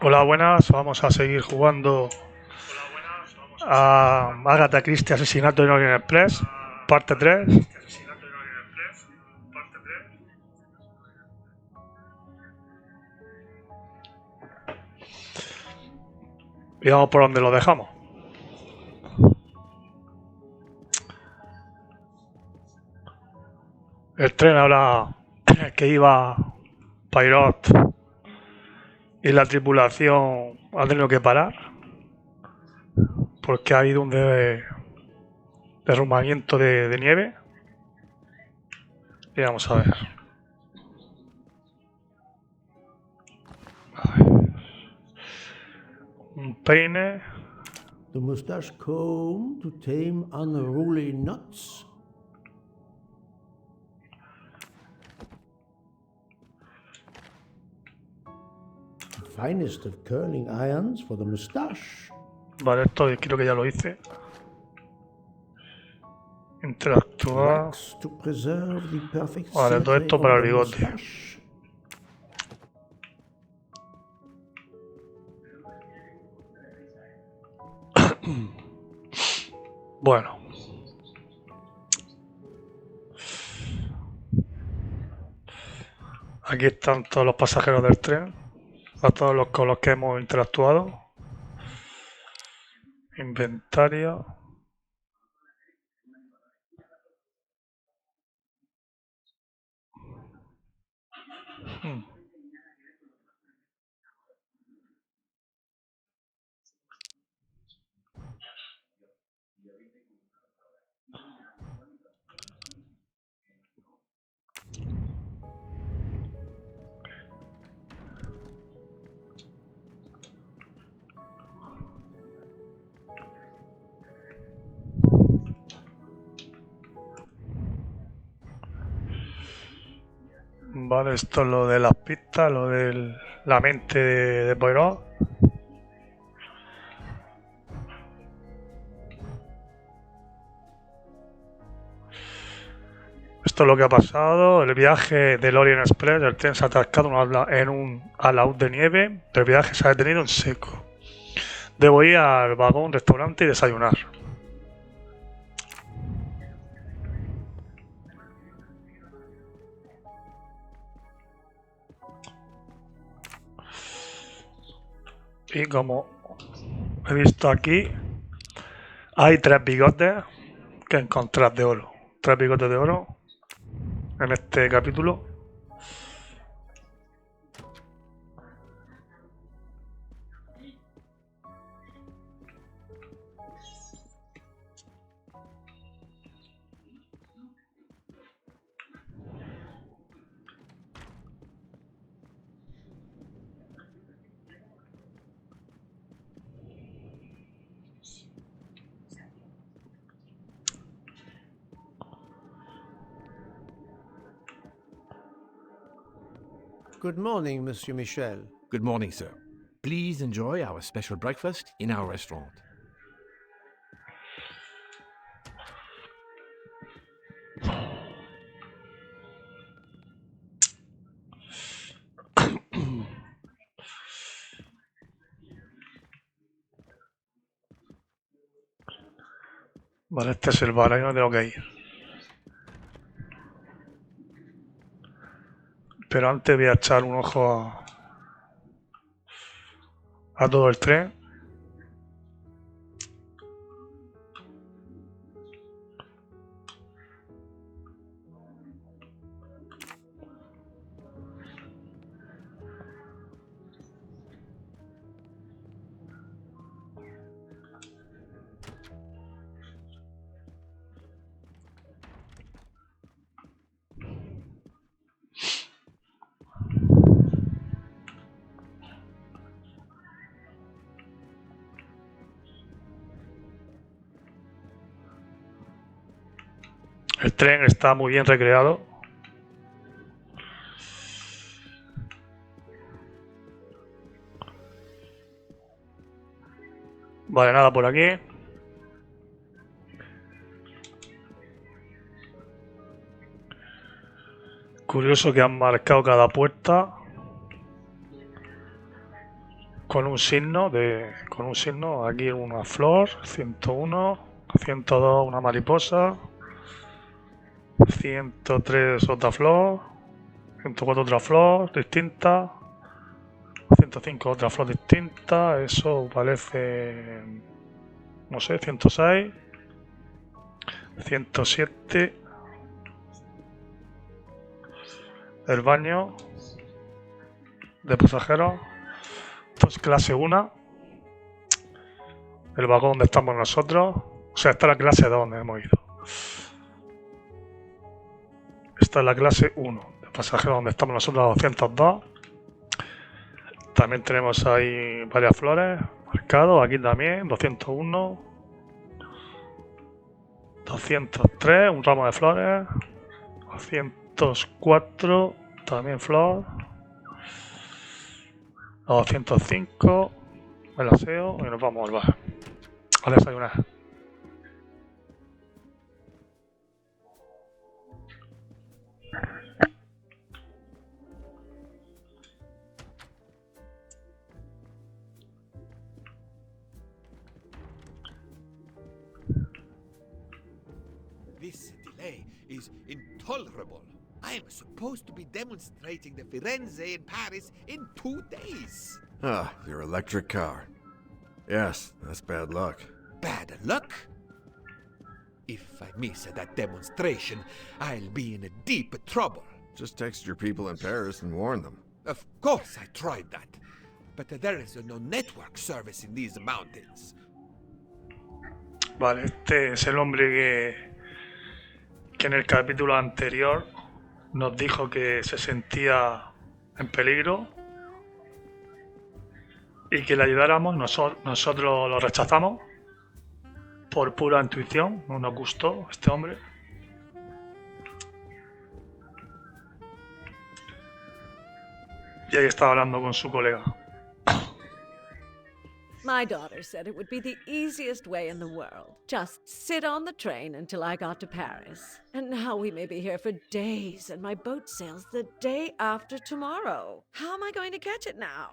Hola, buenas. Vamos a seguir jugando a Agatha Christie, Asesinato en Orient Express, parte 3. Y vamos por donde lo dejamos. El tren ahora que iba Poirot y la tripulación ha tenido que parar porque ha habido un derrumbamiento de nieve. Y vamos a ver. Un peine. The mustache comb to tame unruly knots. The finest of curling irons for the mustache. Vale, esto creo que ya lo hice. Interactuar. Wax to preserve the perfect Vale, todo symmetry esto para of el the bigote. mustache. Bueno. Aquí están todos los pasajeros del tren, a todos los con los que hemos interactuado. Inventario. Vale, esto es lo de las pistas, lo de la mente de Poirot. Esto es lo que ha pasado. El viaje del Orient Express, el tren se ha atascado en un alaúd de nieve. El viaje se ha detenido en seco. Debo ir al vagón, restaurante y desayunar. Y como he visto aquí, hay 3 bigotes que encontrar de oro. 3 bigotes de oro en este capítulo. Good morning, Monsieur Michel. Good morning, sir. Please enjoy our special breakfast in our restaurant. Vale, este es el bar, ahí no tengo que ir. Pero antes voy a echar un ojo a todo el tren. El tren está muy bien recreado. Vale, nada por aquí. Curioso que han marcado cada puerta con un signo aquí una flor, 101, 102 una mariposa, 103 otra flor, 104 otra flor distinta, 105 otra flor distinta, eso parece, no sé, 106, 107, el baño de pasajeros, esto es clase 1, el vagón donde estamos nosotros, o sea, esta es la clase 2 donde hemos ido. Esta es la clase 1 de pasajeros donde estamos nosotros, 202. También tenemos ahí varias flores marcados, aquí también, 201, 203, un ramo de flores, 204, también flor, 205, el aseo y nos vamos al bar a desayunar. This delay is intolerable. I am supposed to be demonstrating the Firenze in Paris in 2 days. Ah, your electric car. Yes, that's bad luck. Bad luck? If I miss that demonstration, I'll be in deep trouble. Just text your people in Paris and warn them. Of course I tried that. But there is no network service in these mountains. Vale, este es el hombre que en el capítulo anterior nos dijo que se sentía en peligro y que le ayudáramos. Nosotros lo rechazamos por pura intuición, no nos gustó este hombre. Y ahí estaba hablando con su colega. My daughter said it would be the easiest way in the world. Just sit on the train until I got to Paris. And now we may be here for days, and my boat sails the day after tomorrow. How am I going to catch it now?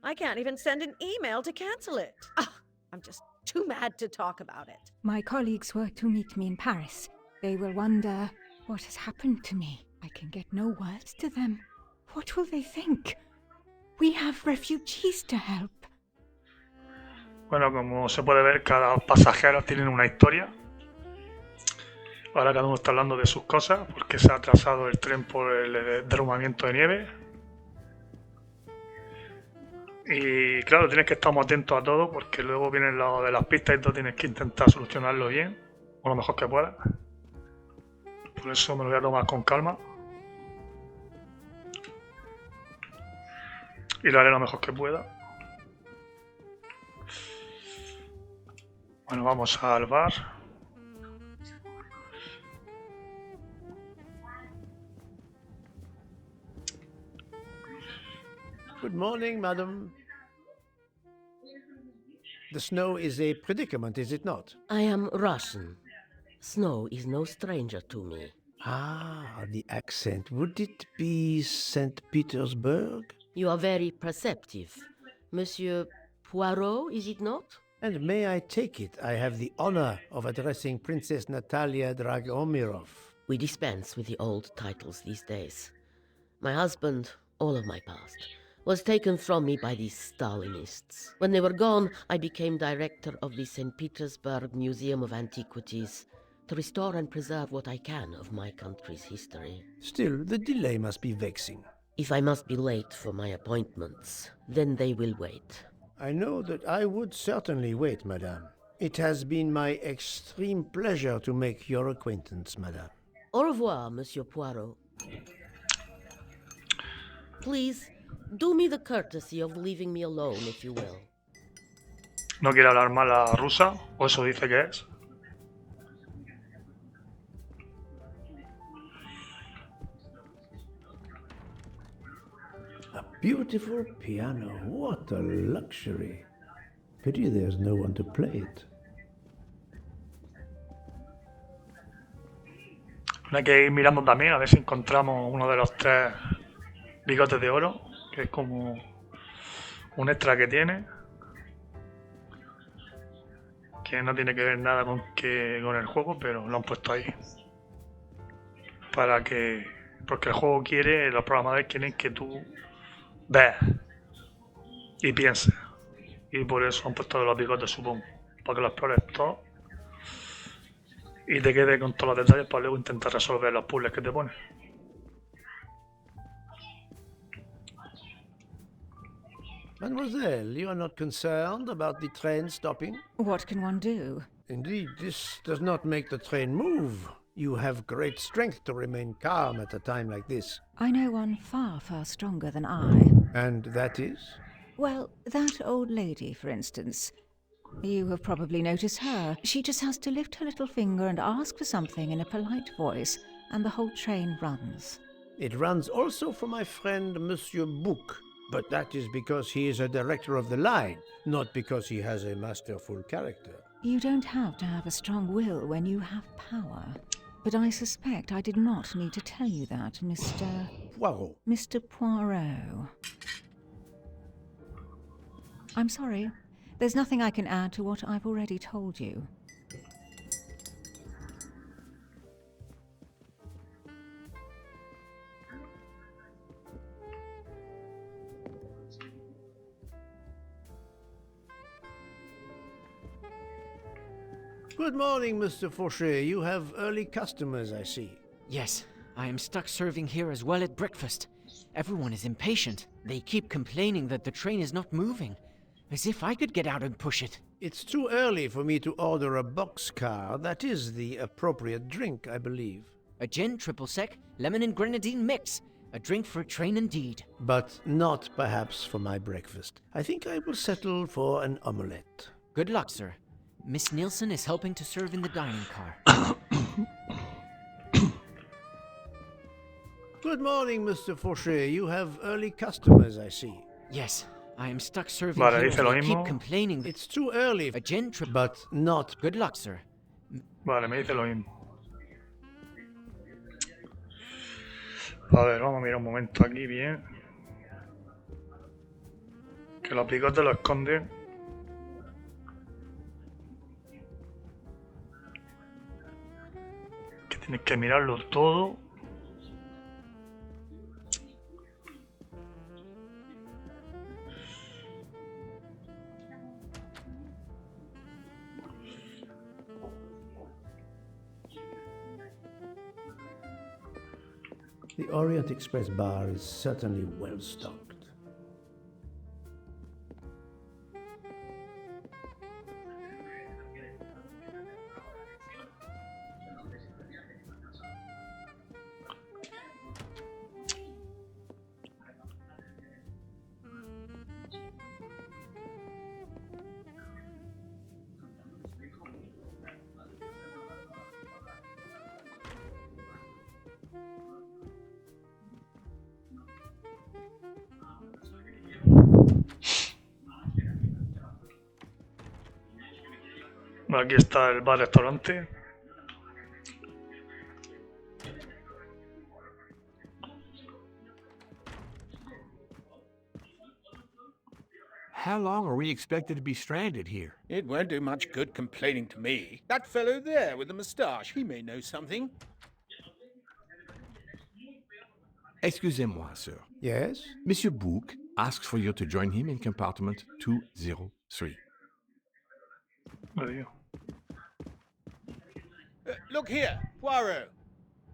I can't even send an email to cancel it. I'm just too mad to talk about it. My colleagues were to meet me in Paris. They will wonder what has happened to me. I can get no words to them. What will they think? We have refugees to help. Bueno, como se puede ver, cada pasajero tiene una historia. Ahora cada uno está hablando de sus cosas, porque se ha atrasado el tren por el derrumbamiento de nieve. Y claro, tienes que estar muy atento a todo, porque luego vienen lo de las pistas y tú tienes que intentar solucionarlo bien, o lo mejor que puedas. Por eso me lo voy a tomar con calma. Y lo haré lo mejor que pueda. Bueno, vamos al bar. Good morning, madam. The snow is a predicament, is it not? I am Russian. Snow is no stranger to me. Ah, the accent. Would it be St. Petersburg? You are very perceptive. Monsieur Poirot, is it not? And may I take it, I have the honor of addressing Princess Natalia Dragomirov. We dispense with the old titles these days. My husband, all of my past, was taken from me by these Stalinists. When they were gone, I became director of the St. Petersburg Museum of Antiquities to restore and preserve what I can of my country's history. Still, the delay must be vexing. If I must be late for my appointments, then they will wait. I know that I would certainly wait, madame. It has been my extreme pleasure to make your acquaintance, madame. Au revoir, Monsieur Poirot. Please, do me the courtesy of leaving me alone, if you will. No quiere hablar mal a rusa, o eso dice que es. A beautiful piano. What a luxury. Pity there's no one to play it. Hay que ir mirando también a ver si encontramos uno de los 3 bigotes de oro, que es como un extra que tiene, que no tiene que ver nada con el juego, pero lo han puesto ahí. Para que... Porque el juego quiere, los programadores quieren que tú veas y pienses. Y por eso han puesto los bigotes, supongo. Para que los explores todos y te quede con todos los detalles para luego intentar resolver los puzzles que te ponen. Mademoiselle, you are not concerned about the train stopping? What can one do? Indeed, this does not make the train move. You have great strength to remain calm at a time like this. I know one far, far stronger than I. And that is? Well, that old lady, for instance. You have probably noticed her. She just has to lift her little finger and ask for something in a polite voice, and the whole train runs. It runs also for my friend Monsieur Bouc, but that is because he is a director of the line, not because he has a masterful character. You don't have to have a strong will when you have power. But I suspect I did not need to tell you that, Mr. Poirot. Mr. Poirot. I'm sorry. There's nothing I can add to what I've already told you. Good morning, Mr. Fauché. You have early customers, I see. Yes, I am stuck serving here as well at breakfast. Everyone is impatient. They keep complaining that the train is not moving, as if I could get out and push it. It's too early for me to order a boxcar. That is the appropriate drink, I believe. A gin, triple sec, lemon and grenadine mix. A drink for a train indeed. But not perhaps for my breakfast. I think I will settle for an omelette. Good luck, sir. Miss Nielsen is helping to serve in the dining car. Good morning, Mr. Fauché. You have early customers, I see. Yes, I am stuck serving Vale, here dice and lo they keep mismo. complaining that It's too early, a gin, triple... but not. Good luck, sir. Vale, me dice lo mismo. A ver, vamos a mirar un momento aquí bien. Que los bigotes lo esconden. Que tienes que mirarlo todo. The Orient Express bar is certainly well stocked. Aquí está el bar-restaurante. How long are we expected to be stranded here? It won't do much good complaining to me. That fellow there with the moustache, he may know something. Excusez-moi, sir. Yes? Monsieur Bouc asks for you to join him in compartment 203. Adiós. Look here, Poirot.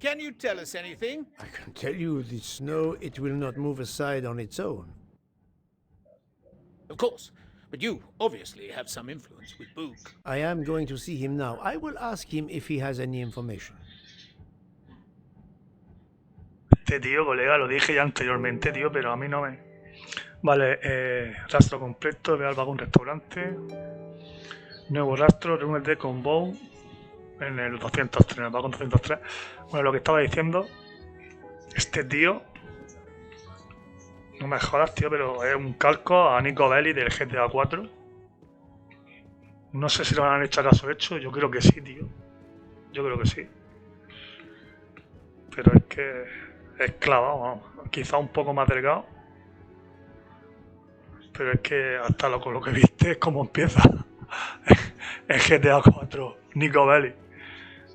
Can you tell us anything? I can tell you the snow, it will not move aside on its own. Of course. But you obviously have some influence with Bouc. I am going to see him now. I will ask him if he has any information. Este tío, colega, lo dije ya anteriormente, tío, pero a mí no me... Vale, rastro completo, ve al vagón restaurante. Nuevo rastro, reúnete con Bow en el 203, en el vagón 203. Bueno, lo que estaba diciendo, este tío, no me jodas, tío, pero es un calco a Nico Bellic del GTA 4. No sé si lo han hecho acaso hecho, yo creo que sí, tío. Yo creo que sí. Pero es que es clavado, vamos. Quizá un poco más delgado. Pero es que hasta con lo que viste es como empieza. El GTA 4, Nico Bellic,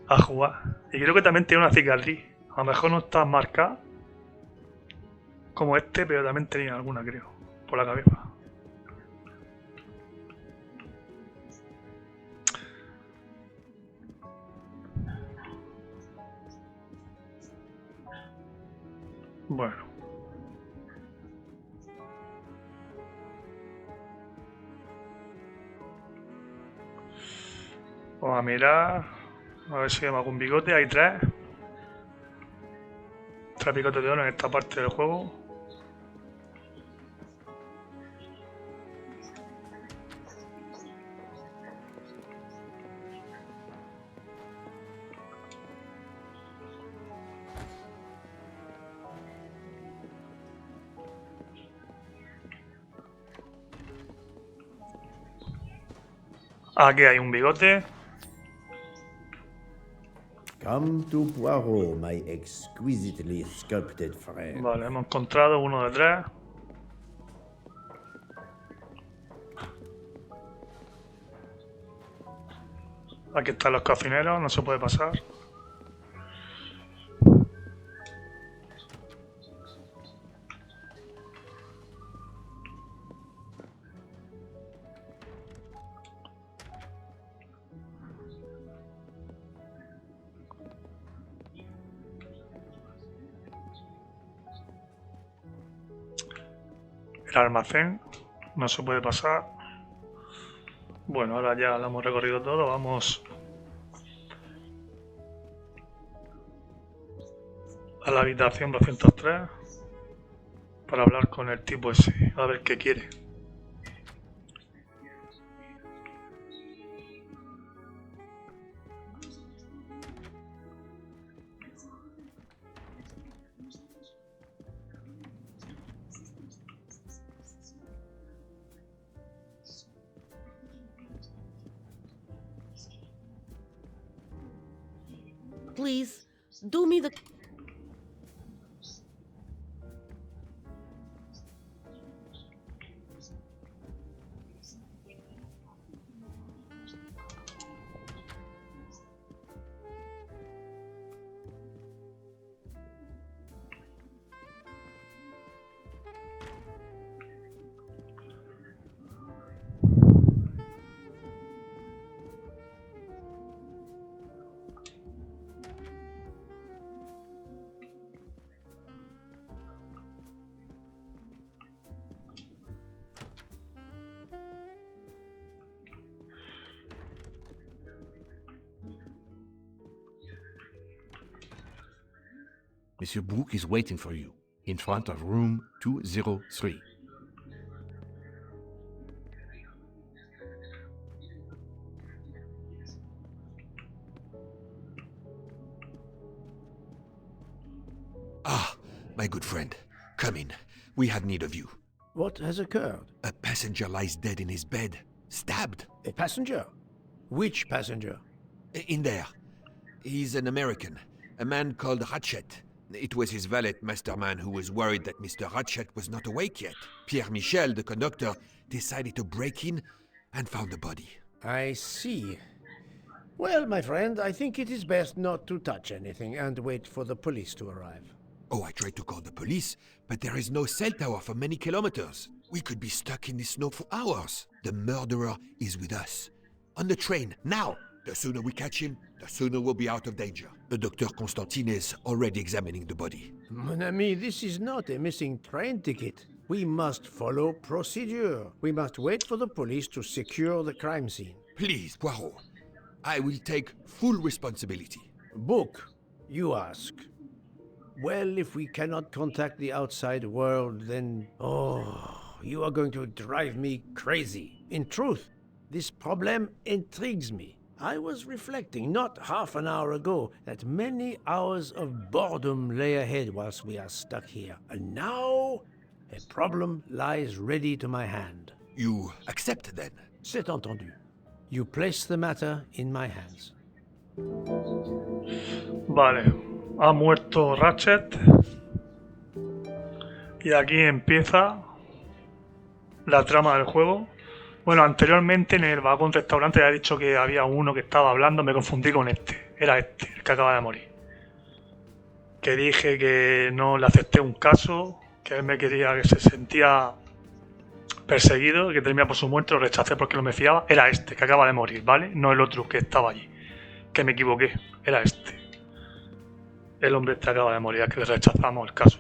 a jugar. Y creo que también tiene una cicatriz. A lo mejor no está marcada como este, pero también tenía alguna, creo, por la cabeza. Bueno. Vamos a mirar. A ver si vemos algún bigote. Hay tres. Tres bigotes de oro en esta parte del juego. Aquí hay un bigote. Come to Poirot, my exquisitely sculpted friend. Vale, hemos encontrado uno de tres. Aquí están los cocineros, no se puede pasar. El almacén no se puede pasar. Bueno, ahora ya lo hemos recorrido todo. Vamos a la habitación 203 para hablar con el tipo ese, a ver qué quiere. Please, do me the... Monsieur Book is waiting for you, in front of room 203. Ah, my good friend. Come in. We have need of you. What has occurred? A passenger lies dead in his bed. Stabbed. A passenger? Which passenger? In there. He's an American. A man called Ratchet. It was his valet, Masterman, who was worried that Mr. Ratchet was not awake yet. Pierre Michel, the conductor, decided to break in and found the body. I see. Well, my friend, I think it is best not to touch anything and wait for the police to arrive. Oh, I tried to call the police, but there is no cell tower for many kilometers. We could be stuck in the snow for hours. The murderer is with us. On the train, now! The sooner we catch him, the sooner we'll be out of danger. The Dr. Constantine is already examining the body. Mon ami, this is not a missing train ticket. We must follow procedure. We must wait for the police to secure the crime scene. Please, Poirot. I will take full responsibility. Book, you ask. Well, if we cannot contact the outside world, then... Oh, you are going to drive me crazy. In truth, this problem intrigues me. I was reflecting not half an hour ago that many hours of boredom lay ahead whilst we are stuck here. And now, a problem lies ready to my hand. You accept then? C'est entendu. You place the matter in my hands. Vale, ha muerto Ratchet. Y aquí empieza la trama del juego. Bueno, anteriormente en el vagón restaurante ya he dicho que había uno que estaba hablando, me confundí con este. Era este, el que acaba de morir. Que dije que no le acepté un caso, que él me quería, que se sentía perseguido, que temía por su muerte, lo rechacé porque no me fiaba. Era este, que acaba de morir, ¿vale? No el otro que estaba allí. Que me equivoqué, era este. El hombre este acaba de morir, que le rechazamos el caso.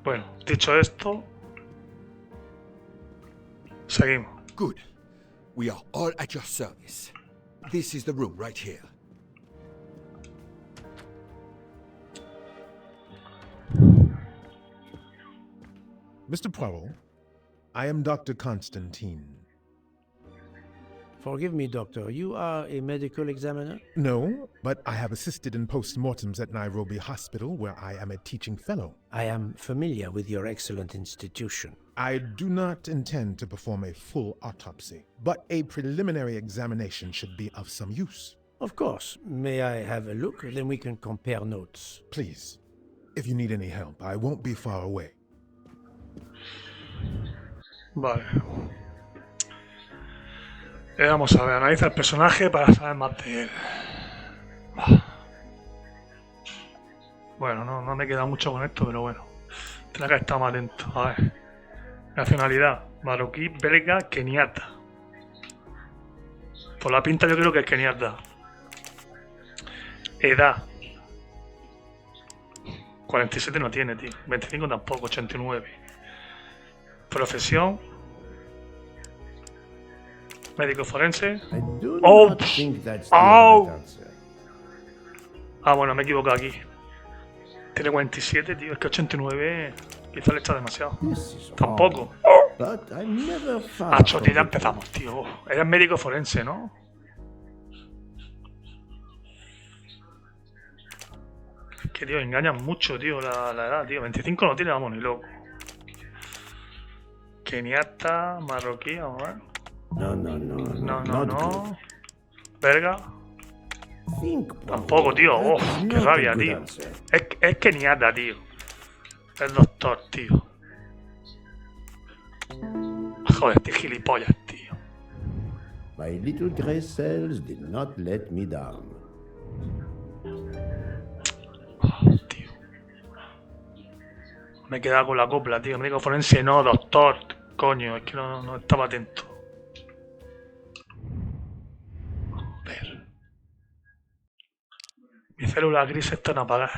Bueno, dicho esto, seguimos. Good. We are all at your service. This is the room right here. Mr. Poirot, I am Dr. Constantine. Forgive me, Doctor. You are a medical examiner? No, but I have assisted in post-mortems at Nairobi Hospital, where I am a teaching fellow. I am familiar with your excellent institution. I do not intend to perform a full autopsy, but a preliminary examination should be of some use. Of course. May I have a look? Then we can compare notes. Please, if you need any help, I won't be far away. Vale. Vamos a ver, analiza el personaje para saber más de él. Bueno, no me queda mucho con esto, pero bueno. Tendrá que estar más atento. A ver. Nacionalidad: marroquí, belga, keniata. Por la pinta yo creo que es keniata. Edad: 47 no tiene, tío. 25 tampoco, 89. Profesión: médico forense. I do Oh, not think that's the oh. right answer. Ah, bueno, me he equivocado aquí. Tiene 47, tío. Es que 89 quizá le echa demasiado. This is Tampoco. odd, but I'm never far Ah, from ya the empezamos, tío. Eres médico forense, ¿no? Es que, tío, engañan mucho, tío, la edad, tío. 25 no tiene, vamos, ni loco. Keniata, marroquí, vamos a ver. No, No. Belga. Think, Tampoco, tío. Oh, that's qué not a rabia, good tío. answer. Es keniata, tío. El doctor, tío. Joder, este gilipollas, tío. My little gray cells did not let me down. Tío. Me he quedado con la copla, tío. Médico forense, no, doctor. Coño, es que no estaba atento. Joder. Mis células grises están apagadas.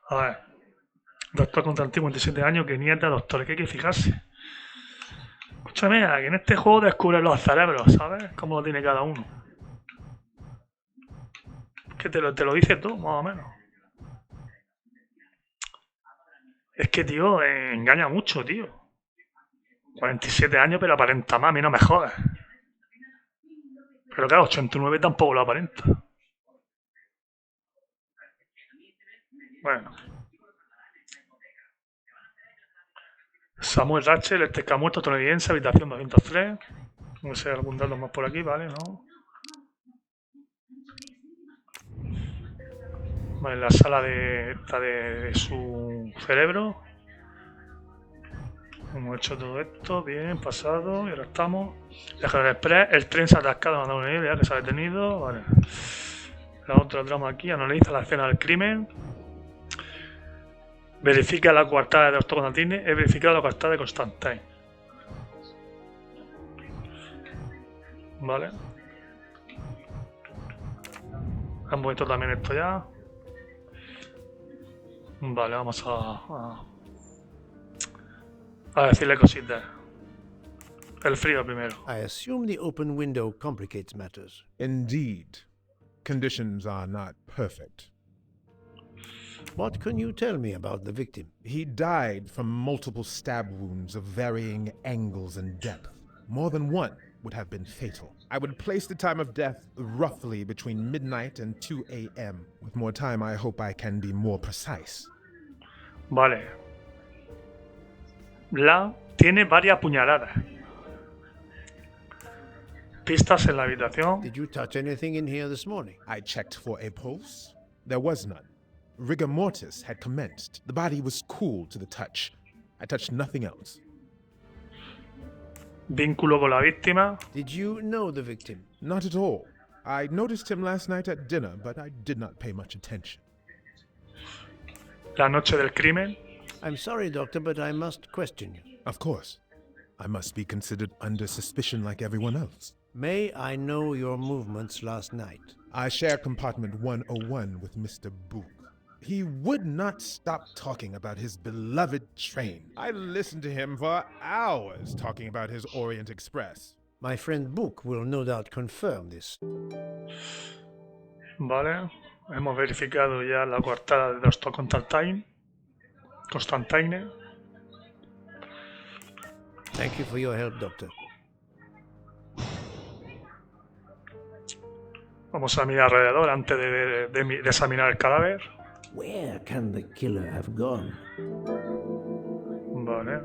A ver. Doctor Constantino, 57 años, que nieta, doctor. Que hay que fijarse. Escúchame, que en este juego descubres los cerebros, ¿sabes? Cómo lo tiene cada uno. Que te lo dice todo, más o menos. Es que, tío, engaña mucho, tío. 47 años, pero aparenta más, a mí no me jodas. Pero claro, 89 tampoco lo aparenta. Bueno. Samuel Rachel, este que ha muerto, estadounidense, habitación 203. No sé, algún dato más por aquí, ¿vale? ¿No? Vale, la sala de su cerebro. Hemos hecho todo esto, bien, pasado, y ahora estamos. Viajar express, el tren se ha atascado, mandado una idea que se ha detenido, vale. La otra trama aquí, analiza la escena del crimen. Verifica la coartada de Doctor Constantine, he verificado la coartada de Constantine. Vale. Hemos visto también esto ya. Vale, vamos a decirle cositas. El frío primero. I assume the open window complicates matters. Indeed. Conditions are not perfect. What can you tell me about the victim? He died from multiple stab wounds of varying angles and depth. More than one would have been fatal. I would place the time of death roughly between midnight and 2 a.m. With more time, I hope I can be more precise. Vale. Tiene varias puñaladas. Pistas en la habitación. Did you touch anything in here this morning? I checked for a pulse. There was none. Rigor mortis had commenced. The body was cool to the touch. I touched nothing else. Vínculo con la víctima. Did you know the victim? Not at all. I noticed him last night at dinner, but I did not pay much attention. La noche del crimen. I'm sorry, Doctor, but I must question you. Of course. I must be considered under suspicion like everyone else. May I know your movements last night? I share compartment 101 with Mr. Book. He would not stop talking about his beloved train. I listened to him for hours talking about his Orient Express. My friend Book will no doubt confirm this. Vale. Hemos verificado ya la coartada de Dr. Constantine. Thank you for your help, Doctor. Vamos a mirar alrededor antes de examinar el cadáver. Where can the killer have gone? Vale.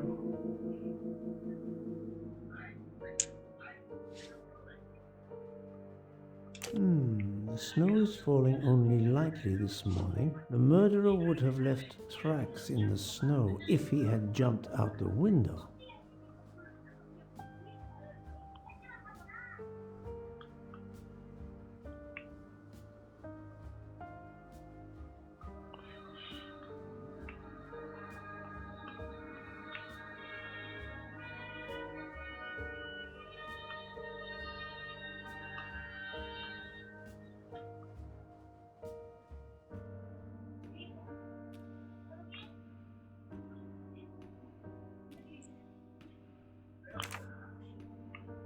The snow is falling only lightly this morning. The murderer would have left tracks in the snow if he had jumped out the window.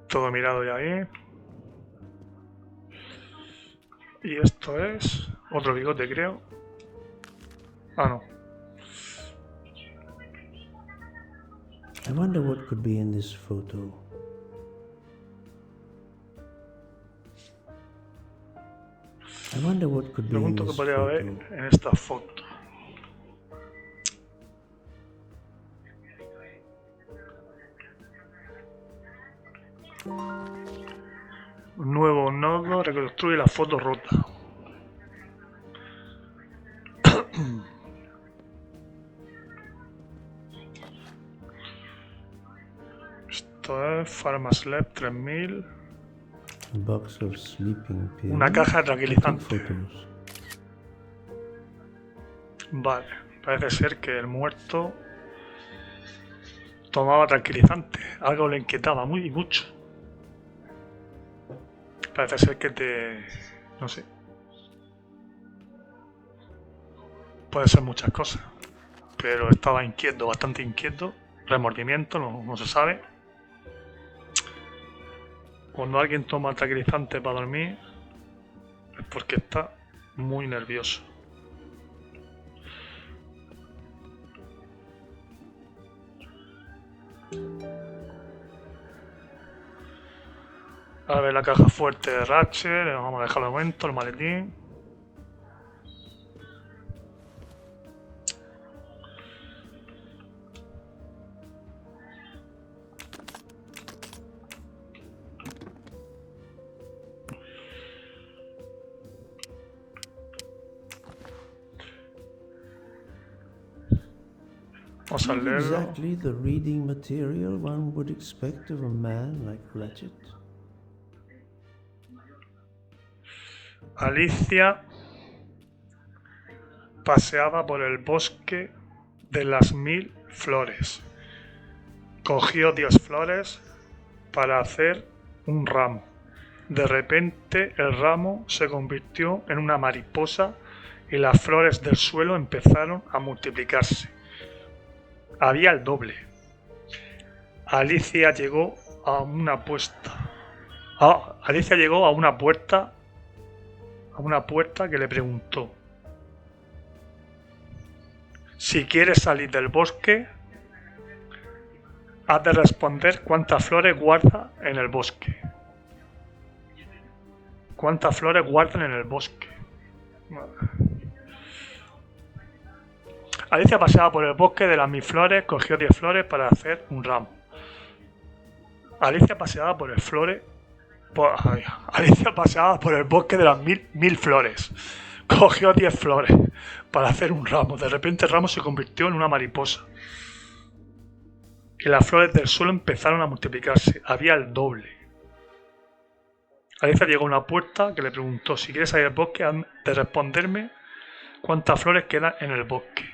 Todo mirado ya ahí. Y esto es otro bigote, creo. Ah, no. I wonder what could be in this photo. I wonder what could be in Pregunto qué this podría haber photo. en esta foto. Un nuevo nodo reconstruye la foto rota. Esto es Pharmaslab 3000. A box of sleeping pills. Una caja tranquilizante. Photos. Vale, parece ser que el muerto tomaba tranquilizante. Algo le inquietaba mucho. Parece ser que no sé. Puede ser muchas cosas. Pero estaba inquieto, bastante inquieto. Remordimiento, no se sabe. Cuando alguien toma tranquilizante para dormir es porque está muy nervioso. A ver la caja fuerte de Ratchet, le vamos a dejar de momento, el maletín. Vamos a leerlo. Exactly the reading material one would expect of a man like Ratchet. Alicia paseaba por el bosque de las 1000 flores. Cogió 10 flores para hacer un ramo. De repente el ramo se convirtió en una mariposa y las flores del suelo empezaron a multiplicarse. Había el doble. Alicia llegó a una puerta. Alicia llegó a una puerta que le preguntó: si quieres salir del bosque, has de responder cuántas flores guarda en el bosque. ¿Cuántas flores guardan en el bosque? Alicia paseaba por el bosque de las 1000 flores, cogió 10 flores para hacer un ramo. Alicia paseaba por el bosque de las 1000 flores. Cogió 10 flores para hacer un ramo. De repente el ramo se convirtió en una mariposa. y las flores del suelo empezaron a multiplicarse. Había el doble. Agatha llegó a una puerta que le preguntó: si quieres salir al bosque, has de responderme cuántas flores quedan en el bosque.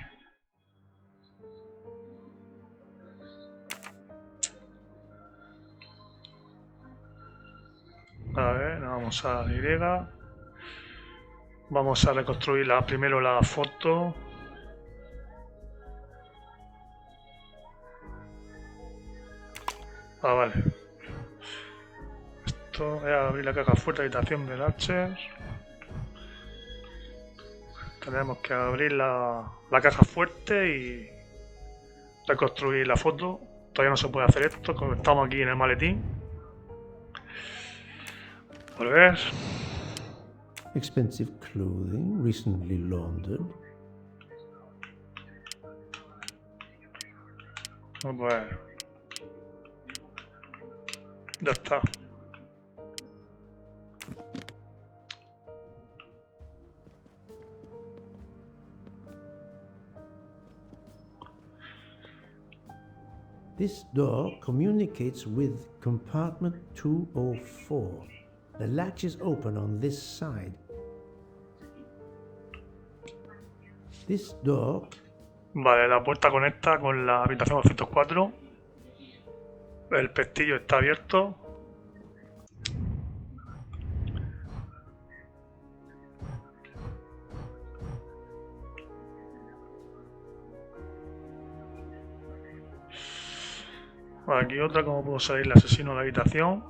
A ver, vamos a la Y. Vamos a reconstruir primero la foto. Ah, vale. Esto, voy a abrir la caja fuerte de habitación del Archer. Tenemos que abrir la caja fuerte y reconstruir la foto. Todavía no se puede hacer esto, como estamos aquí en el maletín. Volver. Expensive clothing, recently laundered. Pues ya está. This door communicates with compartment 204. The latch is open on this side. This door... Vale, la puerta conecta con la habitación 204. El pestillo está abierto. Aquí otra, como puedo salir el asesino de la habitación.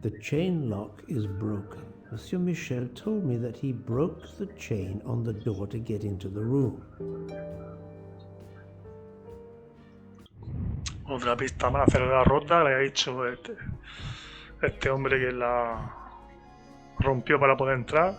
The chain lock is broken. Monsieur Michel told me that he broke the chain on the door to get into the room. Otra pista más, cerradura rota, le ha dicho este hombre que la rompió para poder entrar.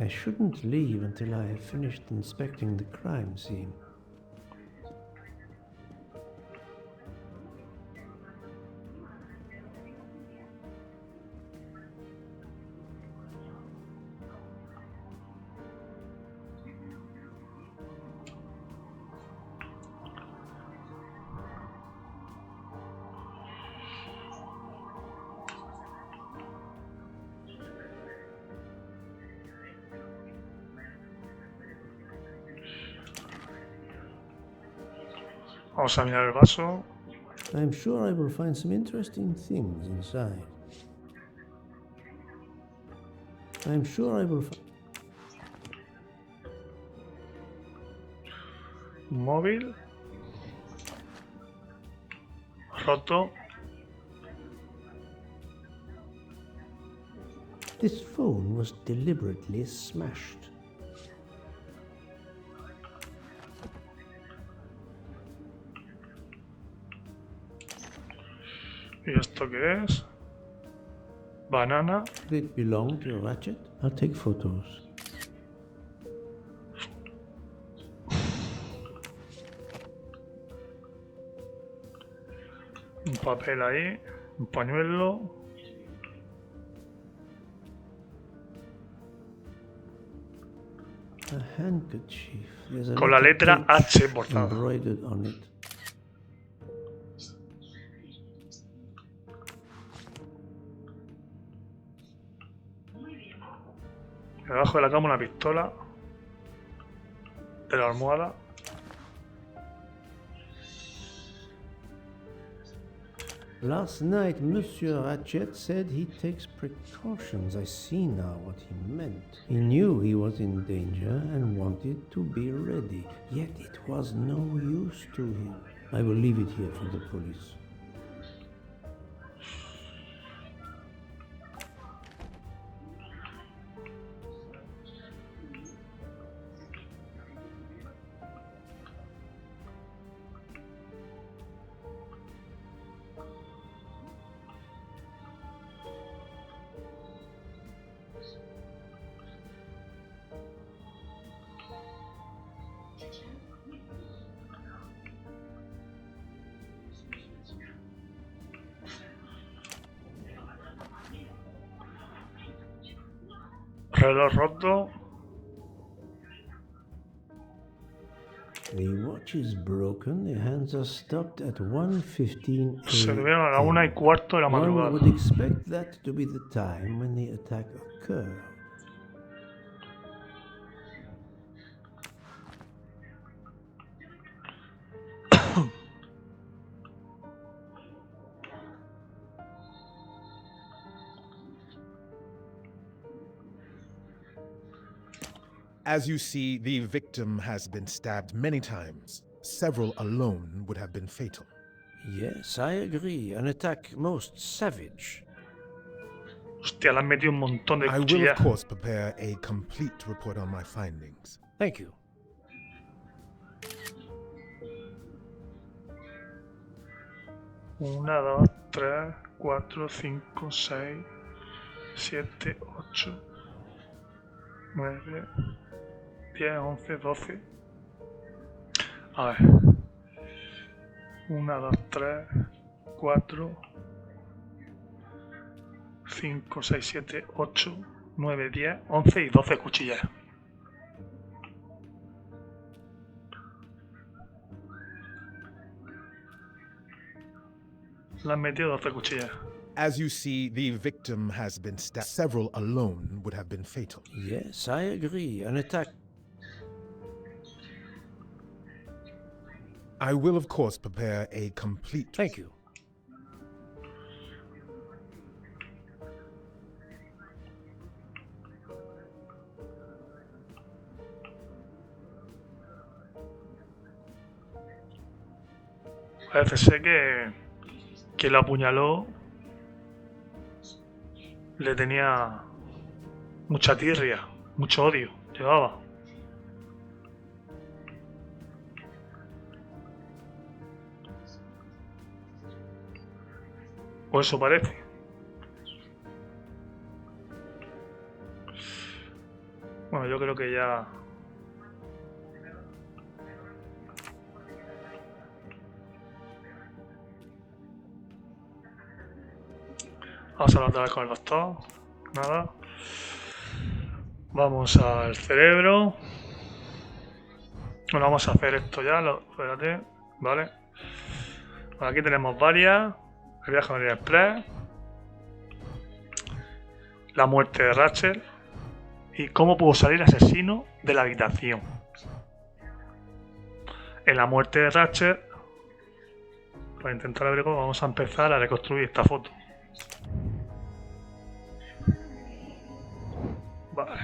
I shouldn't leave until I have finished inspecting the crime scene. Vamos a mirar el vaso. I'm sure I will find some interesting things inside. I'm sure I will find... Móvil. Roto. This phone was deliberately smashed. ¿Y esto qué es? Banana. Did it belong to a ratchet? I'll take photos. Un papel ahí. Un pañuelo. A handkerchief. There's a Con la letra H bordada. embroidered on it. Debajo de la cama una pistola. de la almohada. Last night, Monsieur Ratchet said he takes precautions. I see now what he meant. He knew he was in danger and wanted to be ready, yet it was no use to him. I will leave it here for the police. Reloj roto. The watch is broken. The hands are stopped at 1:15 Se durmieron a la 1:15 de la One madrugada. would expect that to be the time when the attack occurred. As you see, the victim has been stabbed many times. Several alone would have been fatal. Yes, I agree. An attack most savage. Hostia, le han metido un montón de I will, of cuchillas. course, prepare a complete report on my findings. Thank you. Una, dos, tres, cuatro, cinco, seis, 7, 8, 9, 10, 11, 12. A ver. 1, 2, 3, 4, 5, 6, 7, 8, 9, 10, 11 y 12 cuchillas. Le han metido 12 cuchillas. As you see, the victim has been stabbed. Several alone would have been fatal. Yes, I agree. An attack. I will, of course, prepare a complete... Thank you. Parece ser que lo apuñaló le tenía mucha tirria, mucho odio, llevaba. O eso parece. Bueno, yo creo que ya... Vamos a hablar otra vez con el doctor. Nada. Vamos al cerebro. Bueno, vamos a hacer esto ya. Espérate. Vale. Bueno, aquí tenemos varias. El viaje a Orient Express. La muerte de Rachel. Y cómo pudo salir asesino de la habitación. En la muerte de Rachel, para intentar ver cómo vamos a empezar a reconstruir esta foto. Vale.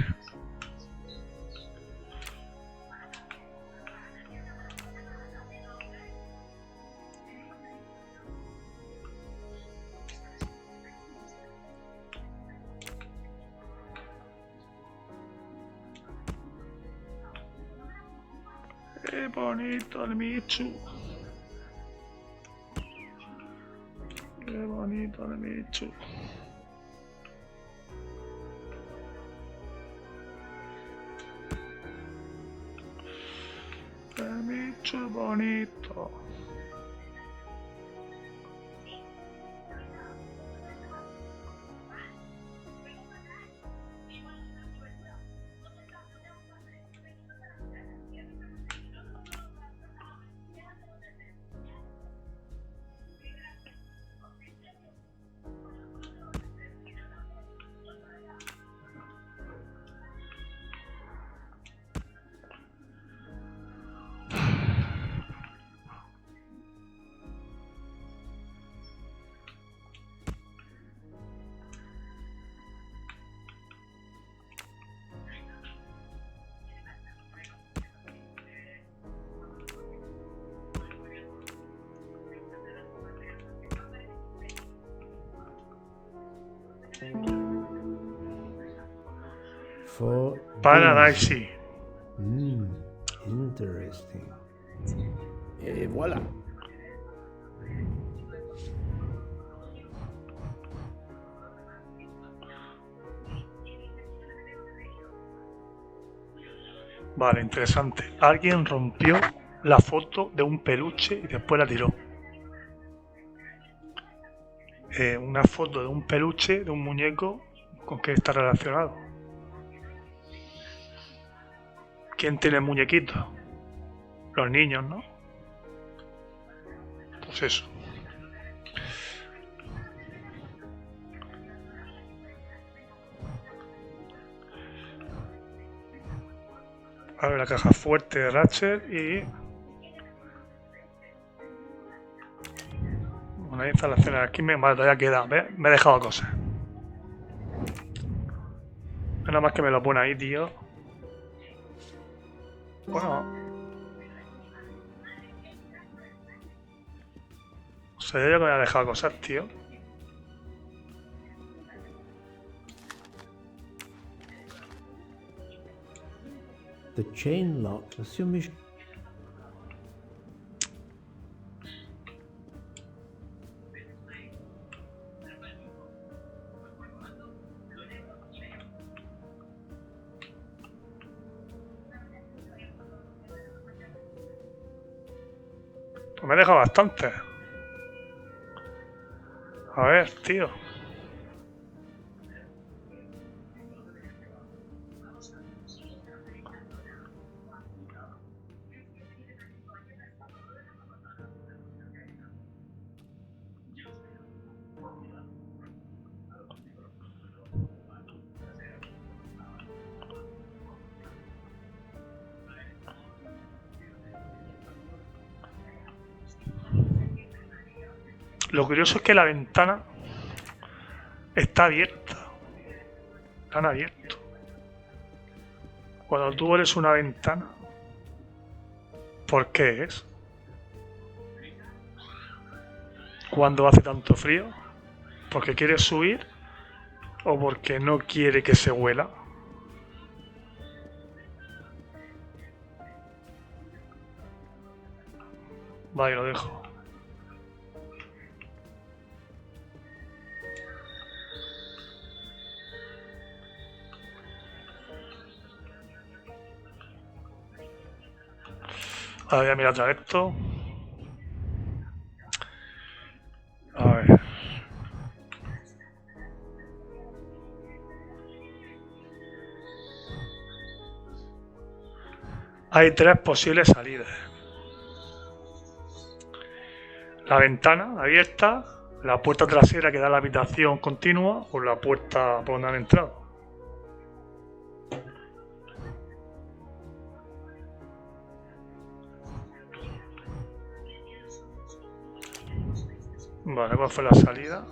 Qué bonito el Michu. Qué bonito el Michu. Qué Michu bonito. For Paradise. Daisy. Interesting. Et voilà. Vale, interesante. Alguien rompió la foto de un peluche y después la tiró. Una foto de un peluche, de un muñeco, ¿con qué está relacionado? ¿Quién tiene muñequitos? Los niños, ¿no? Pues eso. A ver, la caja fuerte de Ratchet y... Una instalación aquí vale, todavía queda. ¿Ves? Me he dejado cosas. Nada más que me lo pone ahí, tío. Bueno. O sea, yo que me he dejado cosas, tío. The chain lock assumes. Pues me he dejado bastante. A ver, tío. Lo curioso es que la ventana está abierta. La han abierto. Cuando tú eres una ventana, ¿por qué es? Cuando hace tanto frío, ¿porque quiere subir o porque no quiere que se huela? Vale, lo dejo. Ahora voy a mirar otra vez esto. A ver. Hay tres posibles salidas. La ventana abierta, la puerta trasera que da a la habitación continua o la puerta por donde han entrado. Vale, ¿cuál fue la salida?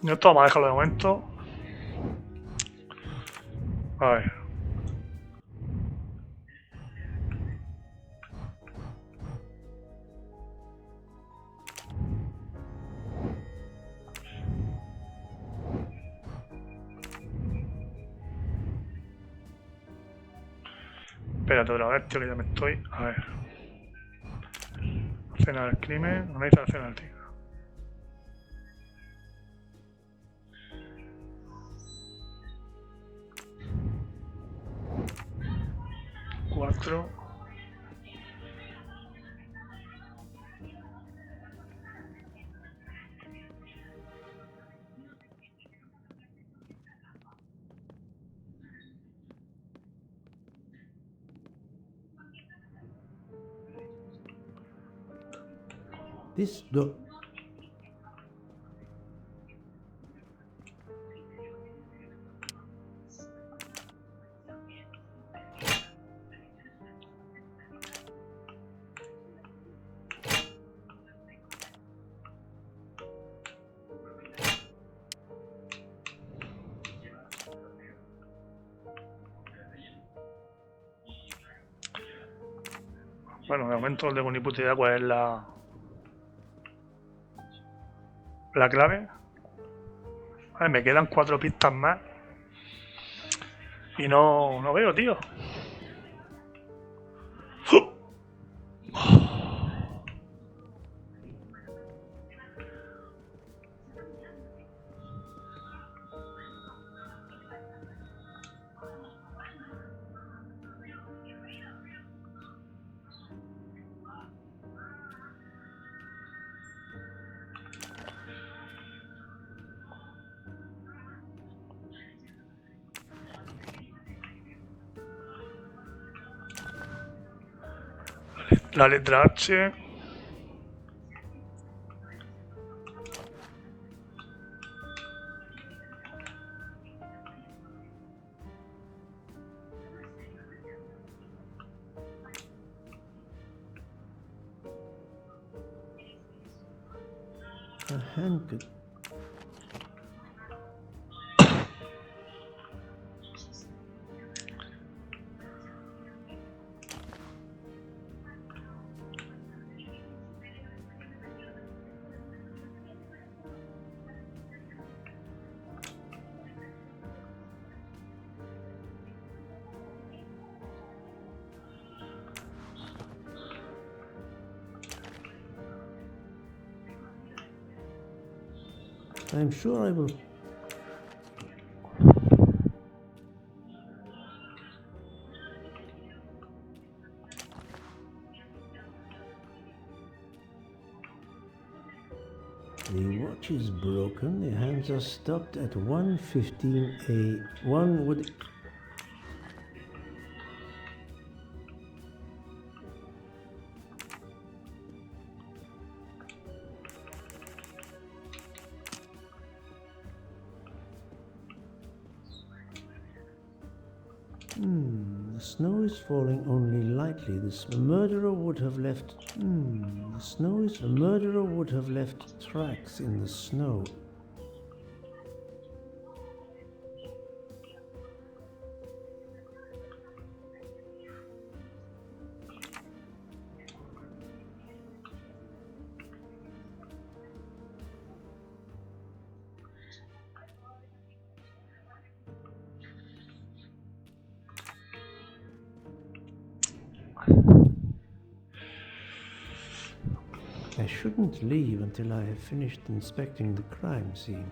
No, toma, déjalo de momento. A ver. Espérate otra vez, tío, que ya me estoy. A ver. Escena del crimen. ¿Dónde dice la escena del crimen? Cuatro. This door. Bueno, de momento no tengo ni puta idea cuál es la clave. Vale, me quedan 4 pistas más. Y no veo, tío. La letra H. A hand could... I'm sure I will... The watch is broken. The hands are stopped at 1:15 a. One would... The snow is falling only lightly. The murderer would have left... The murderer would have left tracks in the snow. I shouldn't leave until I have finished inspecting the crime scene.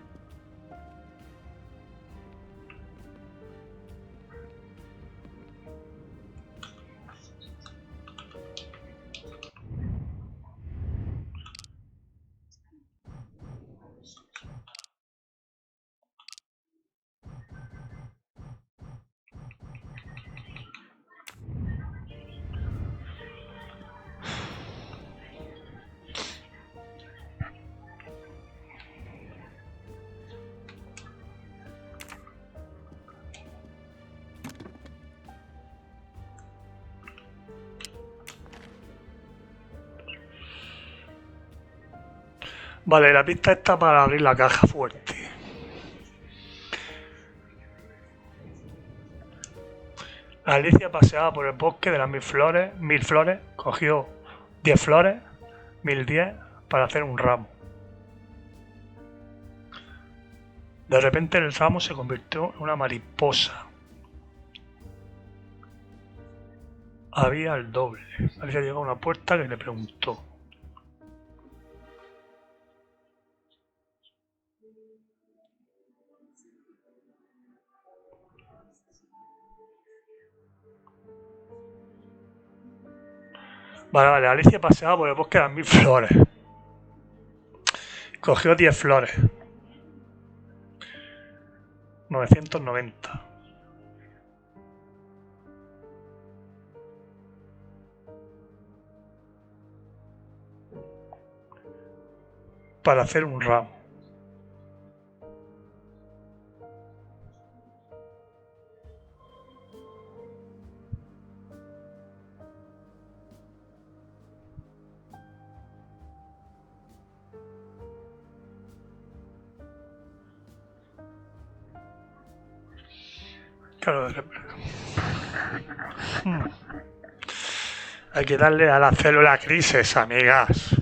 Vale, la pista está para abrir la caja fuerte. Alicia paseaba por el bosque de las 1000 flores, cogió 10 flores, 1010, para hacer un ramo. De repente el ramo se convirtió en una mariposa. Había el doble. Alicia llegó a una puerta que le preguntó: Vale, Alicia paseaba por el bosque de las 1000 flores. Cogió 10 flores. 990. Para hacer un ramo. Claro, Hay que darle a la célula crisis, amigas.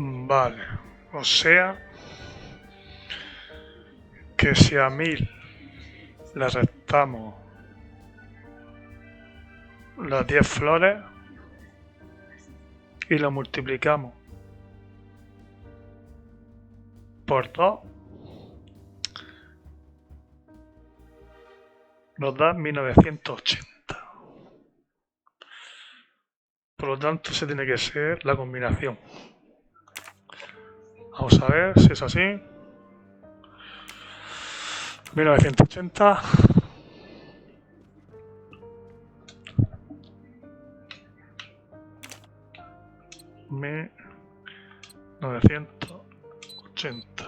Vale, o sea que si a 1000 le restamos las 10 flores y lo multiplicamos por 2, nos da 1980. Por lo tanto, ese tiene que ser la combinación. Vamos a ver si es así. 1980. Me 980.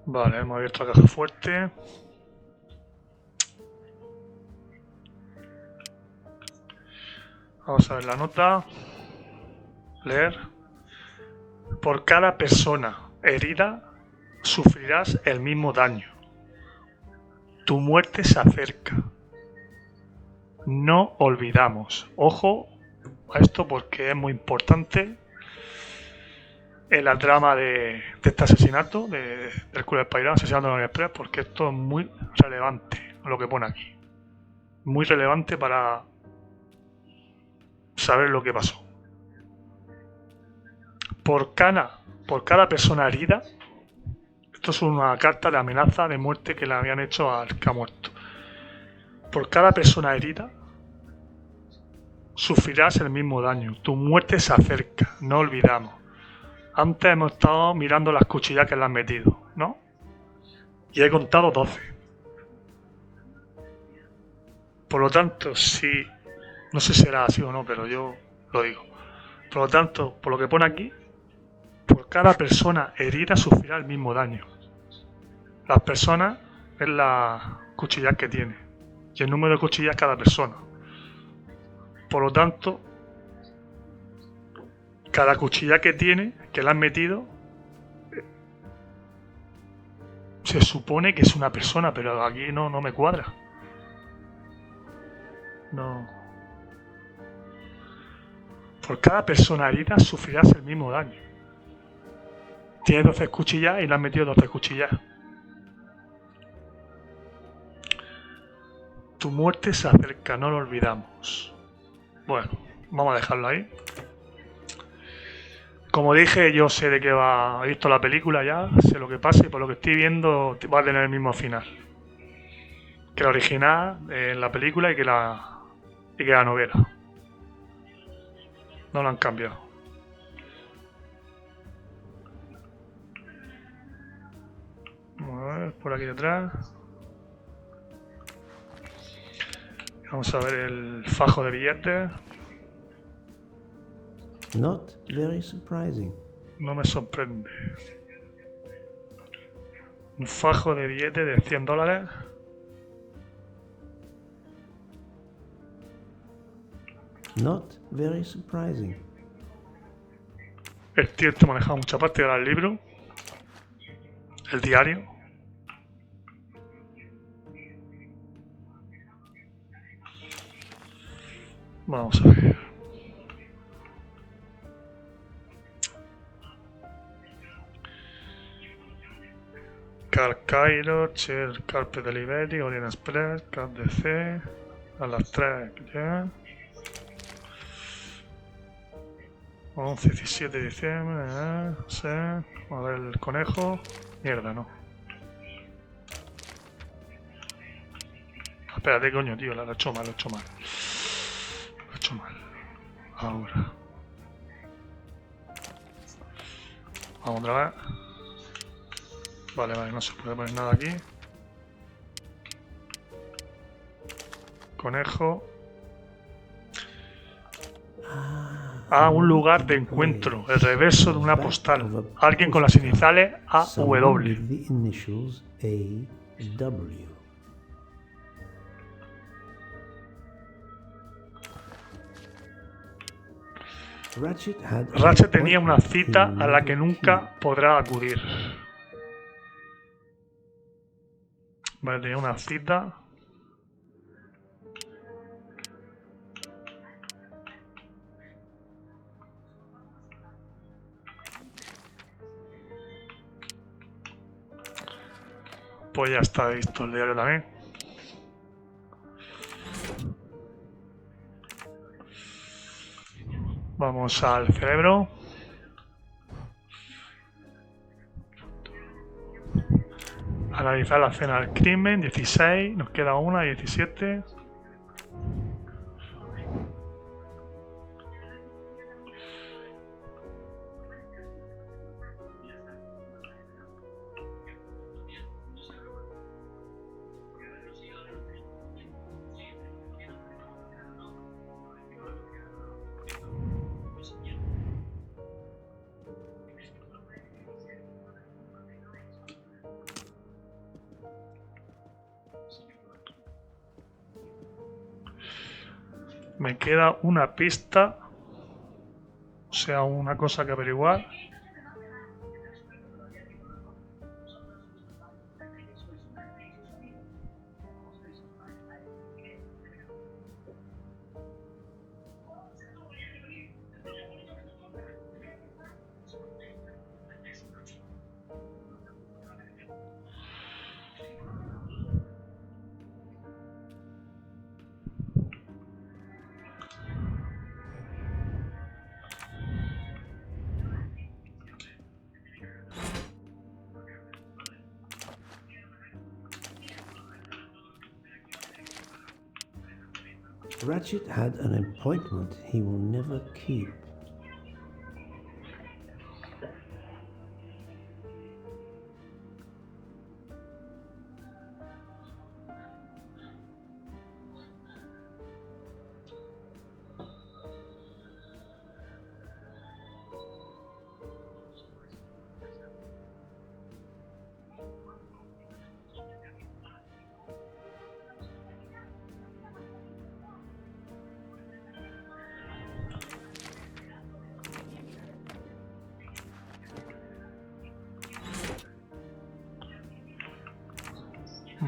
Vale, hemos abierto la caja fuerte. Vamos a ver la nota. Leer. Por cada persona herida sufrirás el mismo daño. Tu muerte se acerca. No olvidamos. Ojo a esto porque es muy importante en la trama de este asesinato del cura del Pairán, Asesinato en Orient Express, porque esto es muy relevante lo que pone aquí. Muy relevante para saber lo que pasó. Por cada persona herida, esto es una carta de amenaza de muerte que le habían hecho al que ha muerto. Por cada persona herida, sufrirás el mismo daño. Tu muerte se acerca, no olvidamos. Antes hemos estado mirando las cuchillas que le han metido, ¿no? Y he contado 12. Por lo tanto, si... No sé si será así o no, pero yo lo digo. Por lo tanto, por lo que pone aquí, por cada persona herida sufrirá el mismo daño. Las personas es las cuchillas que tiene. Y el número de cuchillas cada persona. Por lo tanto, cada cuchilla que tiene, que le han metido, se supone que es una persona, pero aquí no me cuadra. No. Por cada persona herida sufrirás el mismo daño. Tiene 12 cuchillas y le han metido 12 cuchillas. Tu muerte se acerca, no lo olvidamos. Bueno, vamos a dejarlo ahí. Como dije, yo sé de qué va. He visto la película ya, sé lo que pasa y por lo que estoy viendo va a tener el mismo final que la original en la película y que la novela. No lo han cambiado. Vamos a ver por aquí detrás. Vamos a ver el fajo de billetes. Not very surprising. No me sorprende. Un fajo de billetes de $100. Not very surprising. El tío este manejaba mucha parte del libro. El diario. Vamos a ver. Car Cairo, Cher, Carpe Delivery, Orient Express, Cap DC, a las 3 ya. 11, 17 de diciembre, sí. A ver el conejo. Mierda, no. Espérate, coño, tío, lo he hecho mal, Ahora. Vamos otra vez. Vale, no se puede poner nada aquí. Conejo. Un lugar de encuentro. El reverso de una postal. Alguien con las iniciales AW. Ratchet tenía una cita a la que nunca podrá acudir. Vale, tenía una cita. Pues ya está visto el diario también. Vamos al cerebro. Analizar la escena del crimen, 16, nos queda una, 17. Me queda una pista, o sea, una cosa que averiguar. Ratchet had an appointment he will never keep.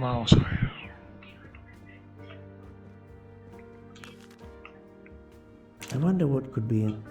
Vamos a ver. I wonder what could be in.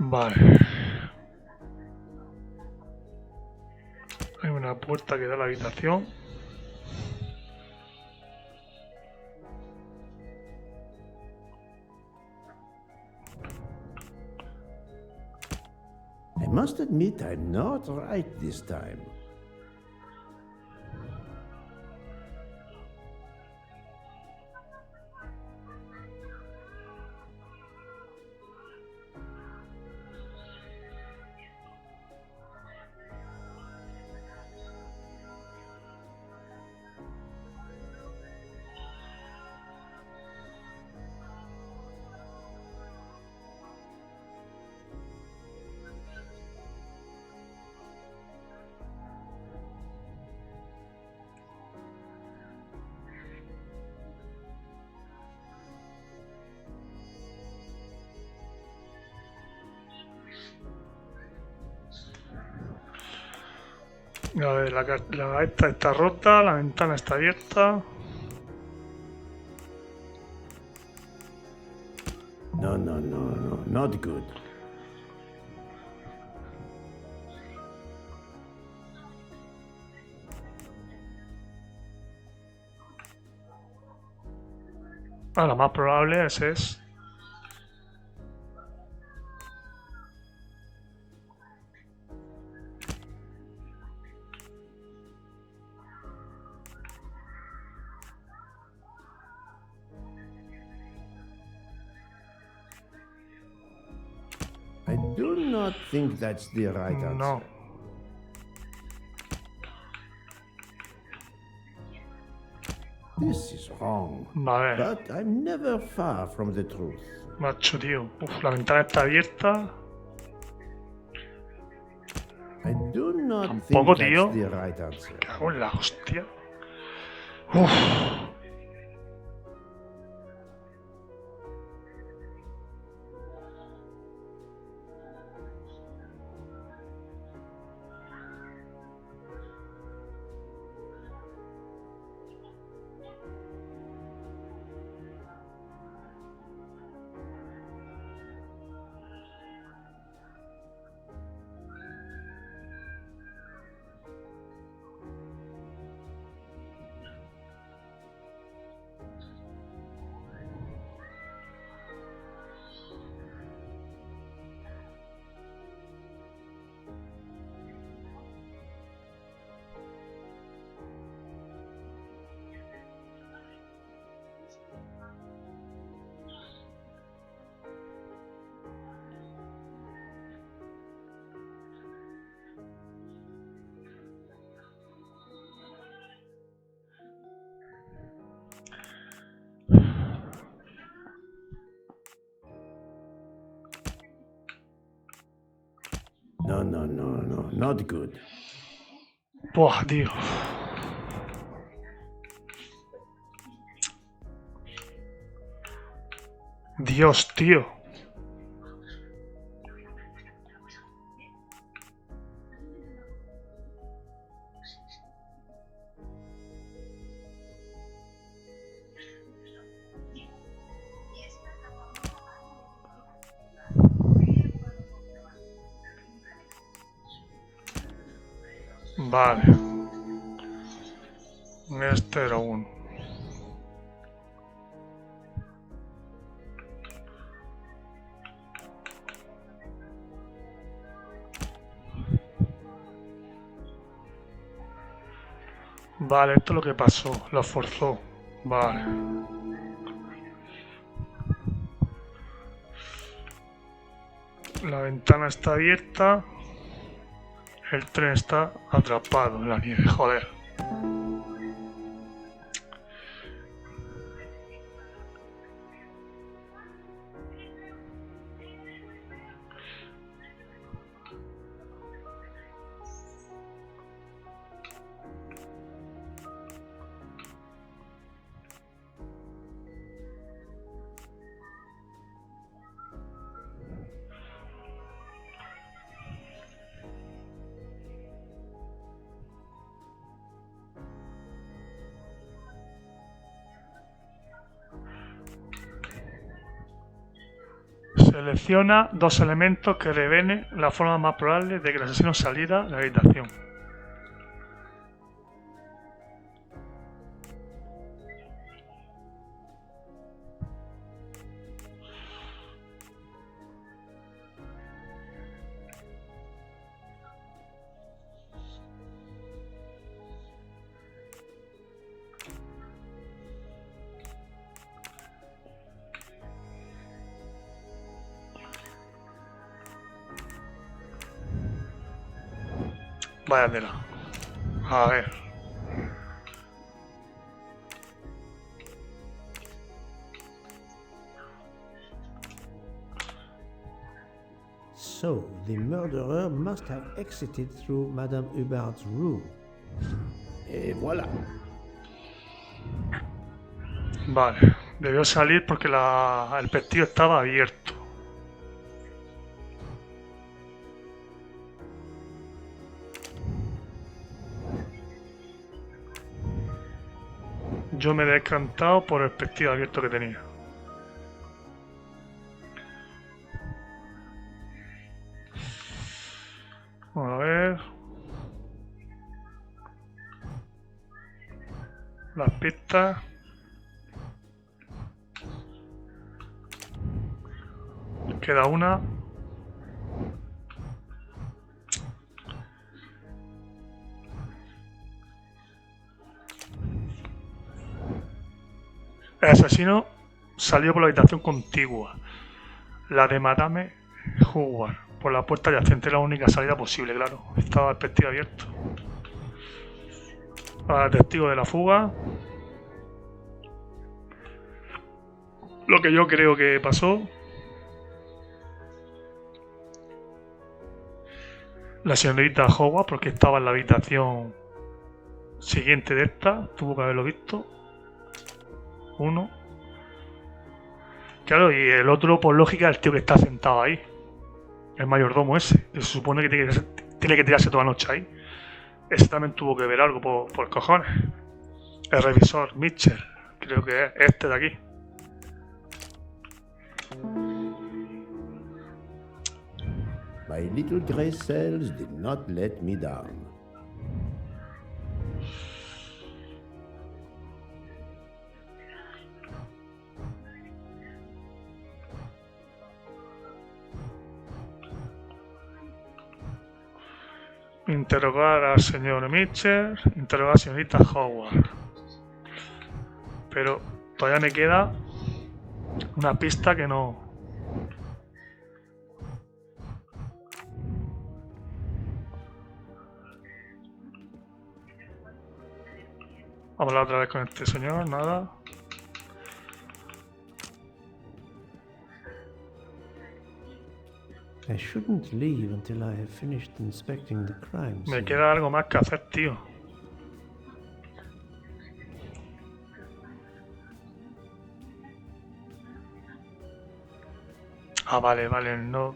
Vale. Hay una puerta que da a la habitación. I must admit I'm not right this time. A ver, la esta está rota, la ventana está abierta. No, not good. Ah, lo más probable es. I do not think that's the right answer. No. This is wrong. Vale. But I'm never far from the truth. Macho, tío. Uf, la ventana está abierta. I do not Tampoco, think that's tío. the right answer. Me cago en la hostia. Uf. No, not good. Buah, tío. Dios, tío. Vale. Este era uno. Vale, esto es lo que pasó. Lo forzó. Vale. La ventana está abierta. El tren está atrapado en la nieve. Joder. Selecciona dos elementos que revelen la forma más probable de que el asesino saliera de la habitación. Vaya tela. A ver. So, the murderer must have exited through Madame Hubbard's room. Et voilà. Vale. Debió salir porque el pestillo estaba abierto. Yo me he decantado por el pestillo abierto que tenía. Vamos a ver. Las pistas. Queda una. El asesino salió por la habitación contigua, la de Madame Hubbard, por la puerta adyacente, la única salida posible, claro. Estaba el pestillo abierto. Ahora, testigo de la fuga. Lo que yo creo que pasó. La señorita Howard, porque estaba en la habitación siguiente de esta, tuvo que haberlo visto. Uno. Claro, y el otro, por lógica, el tío que está sentado ahí. El mayordomo ese. Que se supone que tiene que tirarse toda la noche ahí. Ese también tuvo que ver algo por cojones. El revisor, Mitchell. Creo que es este de aquí. My little gray cells did not let me down. Interrogar al señor Mitchell, interrogar a la señorita Howard. Pero todavía me queda una pista que no. Vamos a hablar otra vez con este señor, nada. I shouldn't leave until I have finished inspecting the crime Me scene. queda algo más que hacer, tío. Ah, vale, vale, no.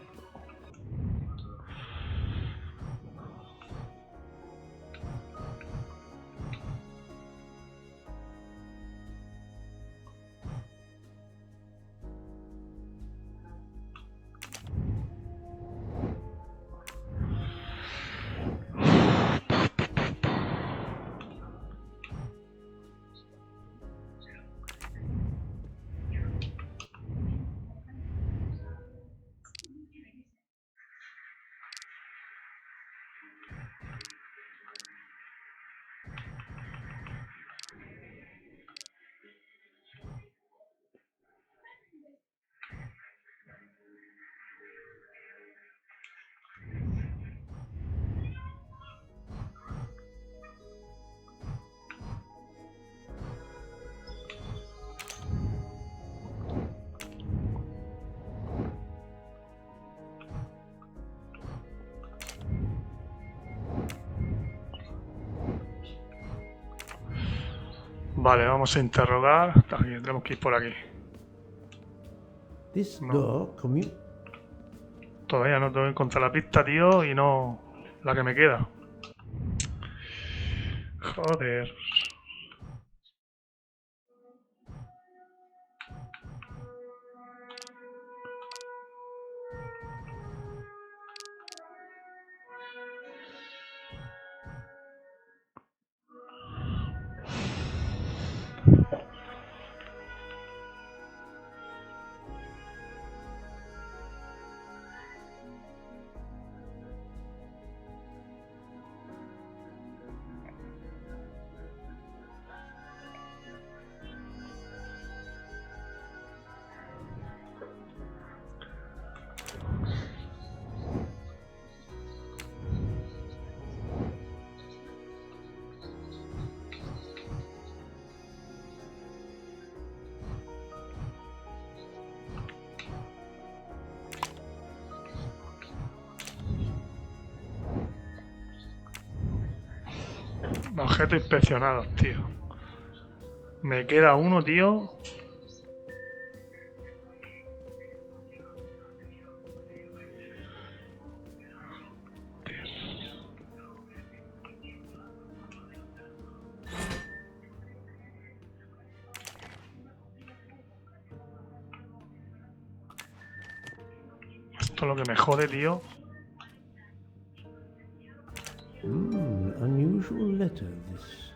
Vale, vamos a interrogar. Aquí, tenemos que ir por aquí. This No. door Todavía no tengo que encontrar la pista, tío, y no la que me queda. Joder. Objetos inspeccionados, tío. Me queda uno, tío. Esto es lo que me jode, tío. unusual letter, this.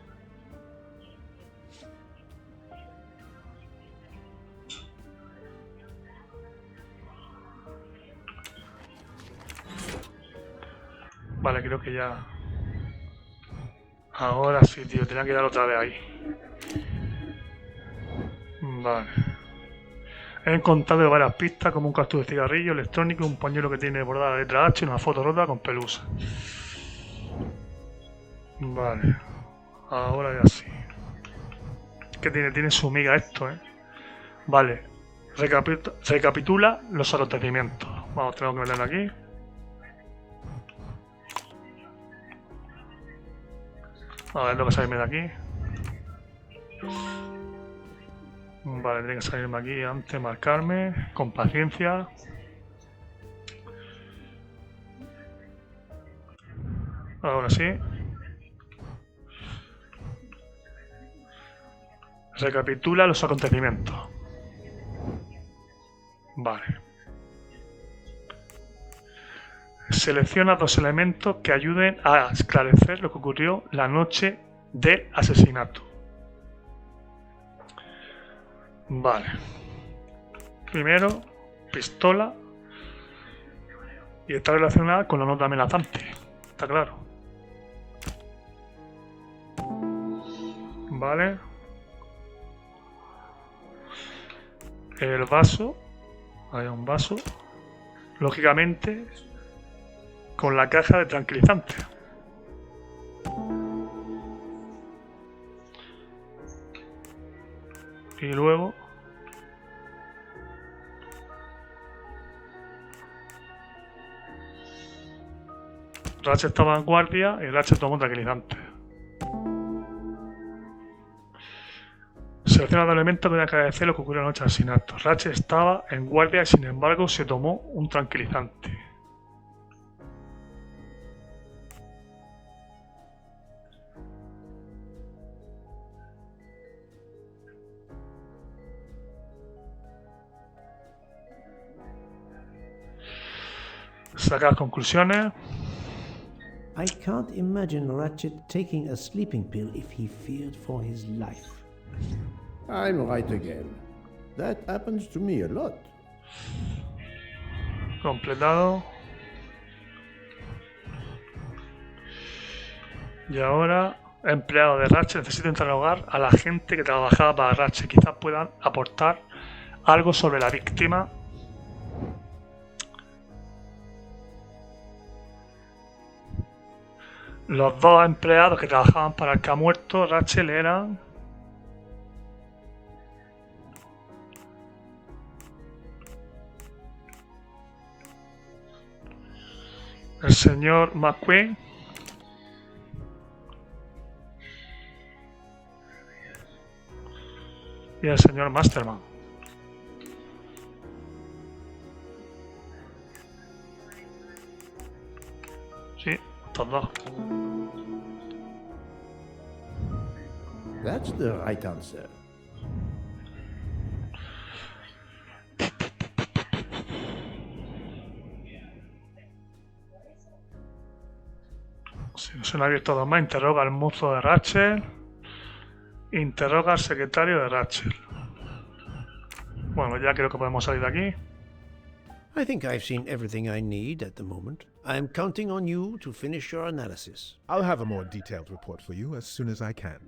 Vale, creo que ya... Ahora sí, tío. Tenía que dar otra vez ahí. Vale. He encontrado varias pistas, como un cartucho de cigarrillo electrónico, un pañuelo que tiene bordada la letra H y una foto rota con pelusa. Vale. Ahora ya sí. Que tiene su miga esto, Vale. Recapitula los acontecimientos. Vamos, tengo que meterlo aquí. A ver, tengo que salirme de aquí. Vale, tiene que salirme aquí antes, marcarme. Con paciencia. Ahora sí. Recapitula los acontecimientos. Vale. Selecciona dos elementos que ayuden a esclarecer lo que ocurrió la noche del asesinato. Vale. Primero, pistola. Y está relacionada con la nota amenazante. Está claro. Vale. El vaso. Hay un vaso. Lógicamente, con la caja de tranquilizante. Y luego Ratchet estaba en guardia y Ratchet tomó un tranquilizante. Selecciona el elemento que tiene que decir lo que ocurrió anoche en Asesinato. Ratchet estaba en guardia y sin embargo se tomó un tranquilizante. Saca las conclusiones. I can't imagine Ratchet taking a sleeping pill if he feared for his life. I'm right again. That happens to me a lot. Completado. Y ahora, empleado de Ratchet, necesito interrogar a la gente que trabajaba para Ratchet. Quizás puedan aportar algo sobre la víctima. Los dos empleados que trabajaban para el que ha muerto Ratchet eran el señor McQueen y el señor Masterman. Sí, estos dos. That's the right answer. Si no se han abierto dos más, interroga al mozo de Ratchet. Interroga al secretario de Ratchet. Bueno, ya creo que podemos salir de aquí. I think I've seen everything I need at the moment. I'm counting on you to finish your analysis. I'll have a more detailed report for you as soon as I can.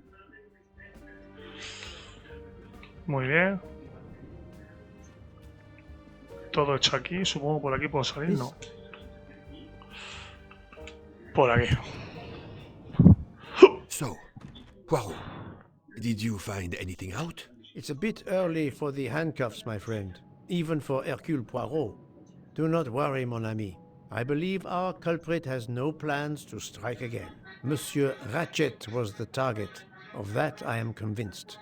Muy bien. Todo hecho aquí. Supongo por aquí puedo salir, ¿no? Por aquí. So, Poirot, did you find anything out? It's a bit early for the handcuffs, my friend. Even for Hercule Poirot. Do not worry, mon ami. I believe our culprit has no plans to strike again. Monsieur Ratchet was the target. Of that I am convinced.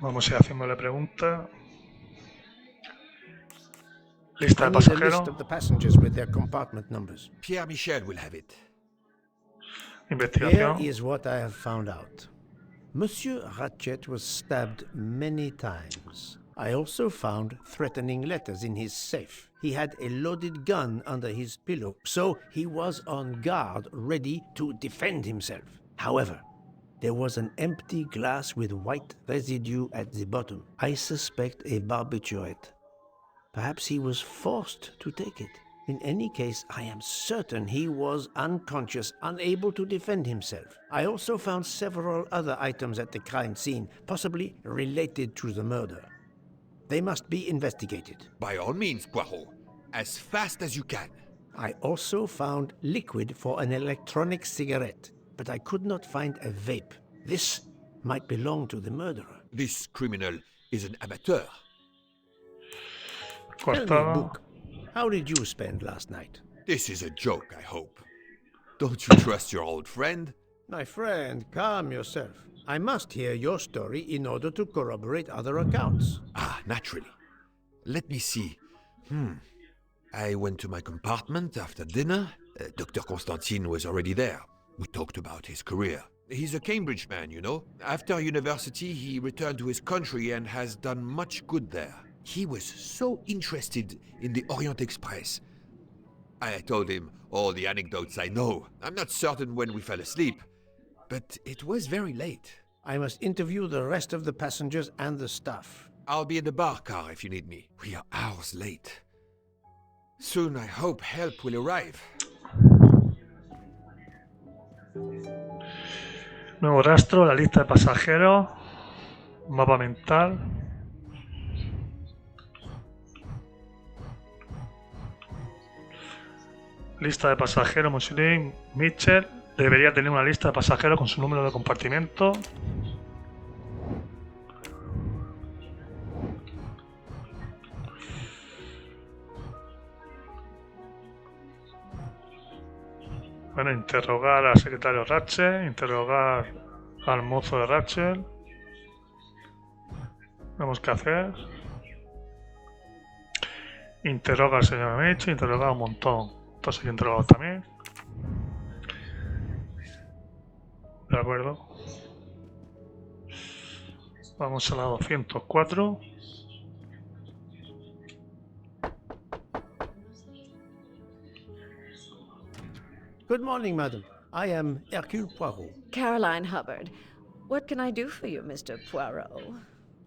Vamos a ir haciéndole preguntas. Lista I de need a list pasajeros. of the passengers with their compartment numbers. Pierre Michel will have it. Here Investigación. is what I have found out. Monsieur Ratchet was stabbed many times. I also found threatening letters in his safe. He had a loaded gun under his pillow, so he was on guard, ready to defend himself. However, there was an empty glass with white residue at the bottom. I suspect a barbiturate. Perhaps he was forced to take it. In any case, I am certain he was unconscious, unable to defend himself. I also found several other items at the crime scene, possibly related to the murder. They must be investigated. By all means, Poirot. As fast as you can. I also found liquid for an electronic cigarette, but I could not find a vape. This might belong to the murderer. This criminal is an amateur. Tell me, Cortada. Book, how did you spend last night? This is a joke, I hope. Don't you trust your old friend? My friend, calm yourself. I must hear your story in order to corroborate other accounts. Ah, naturally. Let me see. I went to my compartment after dinner. Dr. Constantine was already there. We talked about his career. He's a Cambridge man, you know. After university, he returned to his country and has done much good there. He was so interested in the Orient Express. I told him all the anecdotes I know. I'm not certain when we fell asleep, but it was very late. I must interview the rest of the passengers and the staff. I'll be in the bar car if you need me. We are hours late. Soon I hope help will arrive. Nuevo rastro, la lista de pasajeros. Mapa mental. Lista de pasajeros, Monsieur Mitchell debería tener una lista de pasajeros con su número de compartimento. Bueno, interrogar al secretario Rachel, interrogar al mozo de Rachel. Vemos qué hacer. Interroga al señor Mitch, interroga un montón. Entonces hay interrogados también. De acuerdo. Vamos a la 204. Good morning, madam. I am Hercule Poirot. Caroline Hubbard. What can I do for you, Mr. Poirot?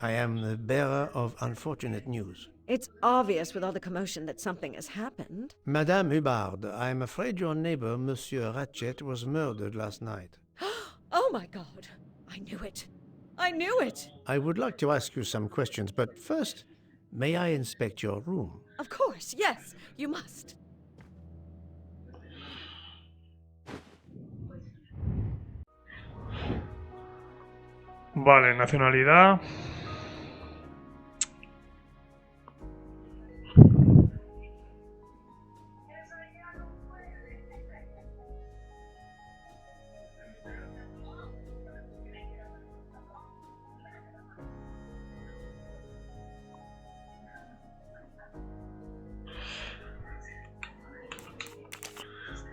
I am the bearer of unfortunate news. It's obvious with all the commotion that something has happened. Madame Hubbard, I am afraid your neighbor, Monsieur Ratchet, was murdered last night. Oh my god. I knew it. I knew it. I would like to ask you some questions, but first, may I inspect your room? Of course, yes. You must. Vale, nacionalidad.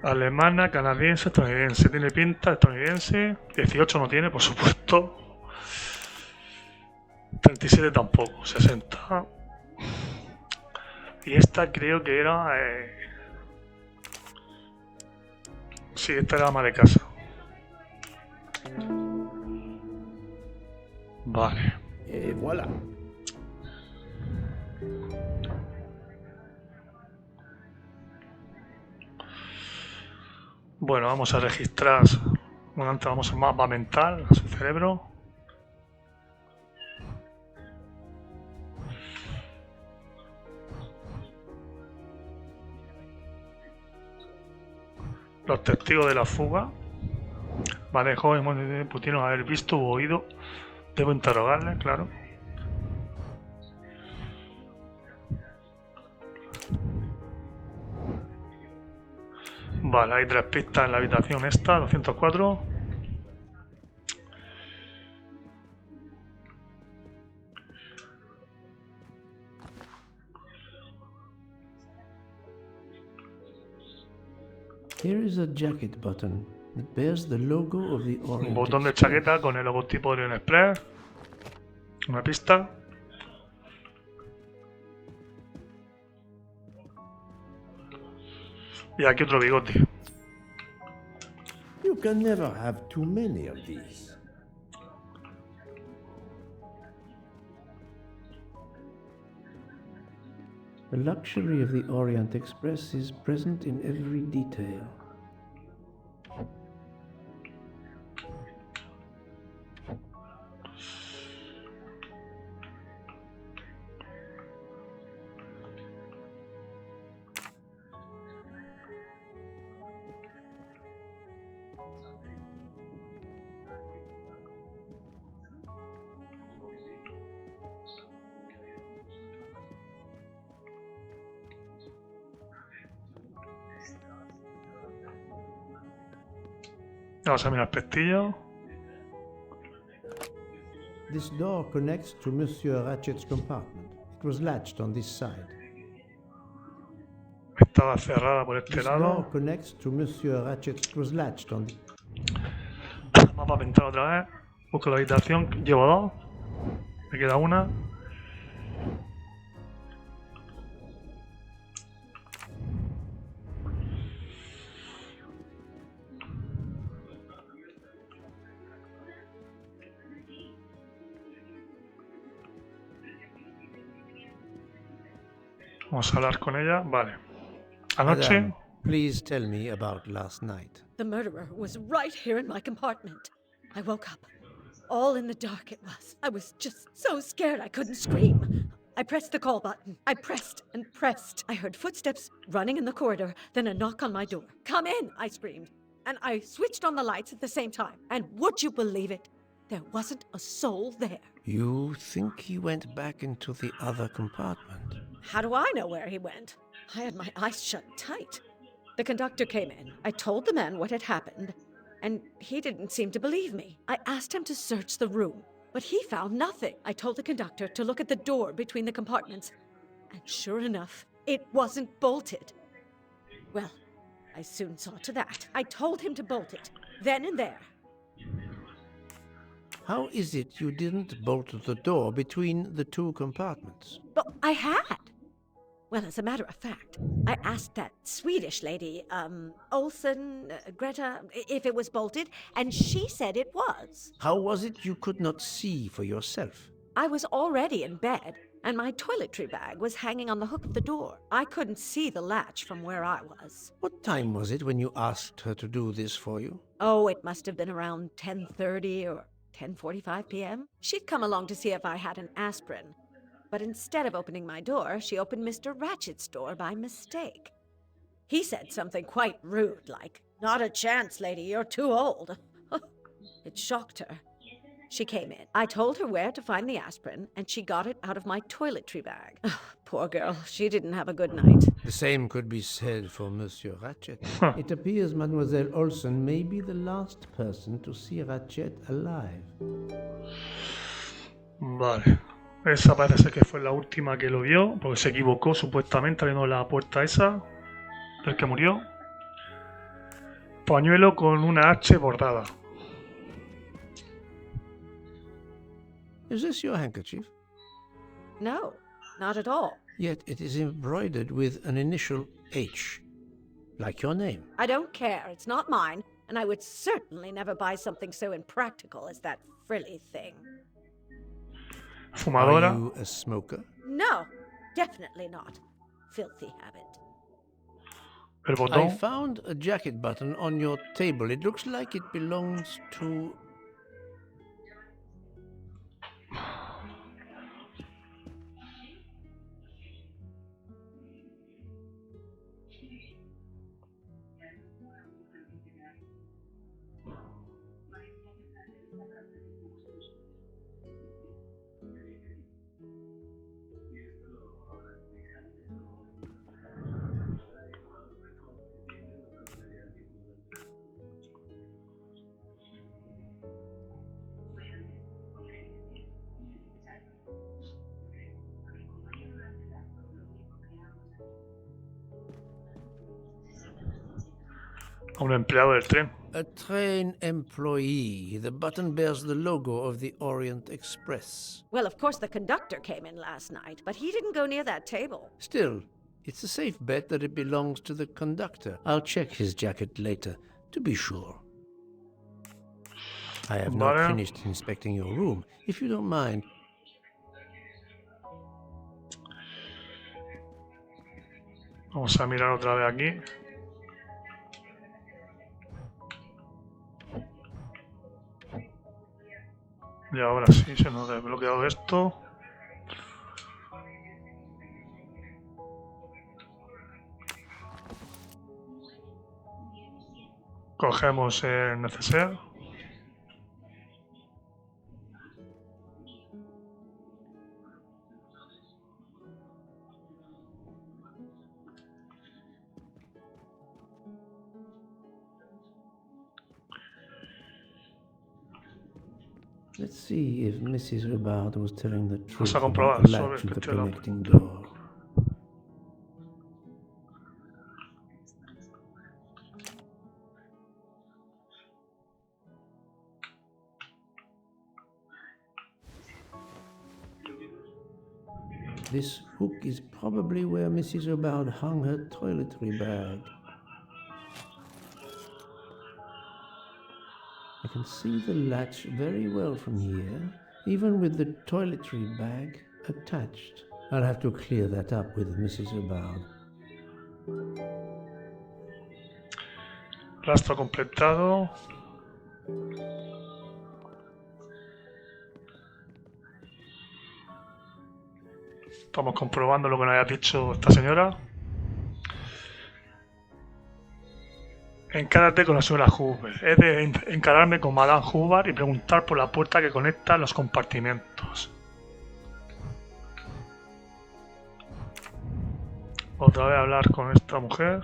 Alemana, canadiense, estadounidense. Tiene pinta estadounidense. 18 no tiene, por supuesto. 37 tampoco. 60. Y esta creo que era... Sí, esta era ama de casa. Vale. Voilà. Bueno, vamos a registrar. Bueno, antes vamos al mapa mental, a su cerebro. Los testigos de la fuga. Vale, joven, pudieron haber visto u oído. Debo interrogarle, claro. Vale, hay 3 pistas en la habitación esta, 204. Here is a jacket button. It bears the logo of the Orient. Un botón de chaqueta con el logotipo de Orient Express. Una pista. Y aquí otro bigote. You can never have too many of these. The luxury of the Orient Express is present in every detail. Vamos a mirar el pestillo. This door connects to Monsieur Ratchet's compartment. It was latched on this side. Estaba cerrada por este This lado. door connects to Monsieur Ratchet's. It was latched on the... Mapa pintado otra vez. Busco la habitación. Llevo 2. Me queda una. Vamos a hablar con ella. Vale. Anoche. Madame, please tell me about last night. The murderer was right here in my compartment. I woke up. All in the dark it was. I was just so scared I couldn't scream. I pressed the call button. I pressed and pressed. I heard footsteps running in the corridor, then a knock on my door. Come in, I screamed. And I switched on the lights at the same time. And would you believe it? There wasn't a soul there. You think he went back into the other compartment? How do I know where he went? I had my eyes shut tight. The conductor came in. I told the man what had happened, and he didn't seem to believe me. I asked him to search the room, but he found nothing. I told the conductor to look at the door between the compartments, and sure enough, it wasn't bolted. Well, I soon saw to that. I told him to bolt it, then and there. How is it you didn't bolt the door between the two compartments? But I had. Well, as a matter of fact, I asked that Swedish lady, Olsen, Greta, if it was bolted, and she said it was. How was it you could not see for yourself? I was already in bed, and my toiletry bag was hanging on the hook of the door. I couldn't see the latch from where I was. What time was it when you asked her to do this for you? Oh, it must have been around 10:30 or 10:45 p.m. She'd come along to see if I had an aspirin. But instead of opening my door, she opened Mr. Ratchet's door by mistake. He said something quite rude, like, "Not a chance, lady, you're too old." It shocked her. She came in. I told her where to find the aspirin, and she got it out of my toiletry bag. Poor girl, she didn't have a good night. The same could be said for Monsieur Ratchet. It appears Mademoiselle Olsen may be the last person to see Ratchet alive. Vale. Esa parece ser que fue la última que lo vio, porque se equivocó supuestamente abriendo la puerta esa del que murió. Pañuelo con una H bordada. Is this your handkerchief? No, not at all. Yet it is embroidered with an initial H, like your name. I don't care. It's not mine, and I would certainly never buy something so impractical as that frilly thing. Fumadora. Are you a smoker? No, definitely not. Filthy habit. El botón. I found a jacket button on your table. It looks like it belongs to... A un empleado del tren. A train employee. The button bears the logo of the Orient Express. Well, of course, the conductor came in last night, but he didn't go near that table. Still, it's a safe bet that it belongs to the conductor. I'll check his jacket later, to be sure. I have not finished inspecting your room. If you don't mind. Vamos a mirar otra vez aquí. Y ahora sí se nos ha desbloqueado esto. Cogemos el neceser. Let's see if Mrs. Hubbard was telling the truth Vamos a comprobar about the sobre latch el of the techo de la connecting door. This hook is probably where Mrs. Hubbard hung her toiletry bag. I can see the latch very well from here, even with the toiletry bag attached. I'll have to clear that up with Mrs. Hubbard. Rastro completado. Estamos comprobando lo que nos había dicho esta señora. Encárate con la señora Hubbard. He de encararme con Madame Hubbard y preguntar por la puerta que conecta los compartimentos. Otra vez hablar con esta mujer.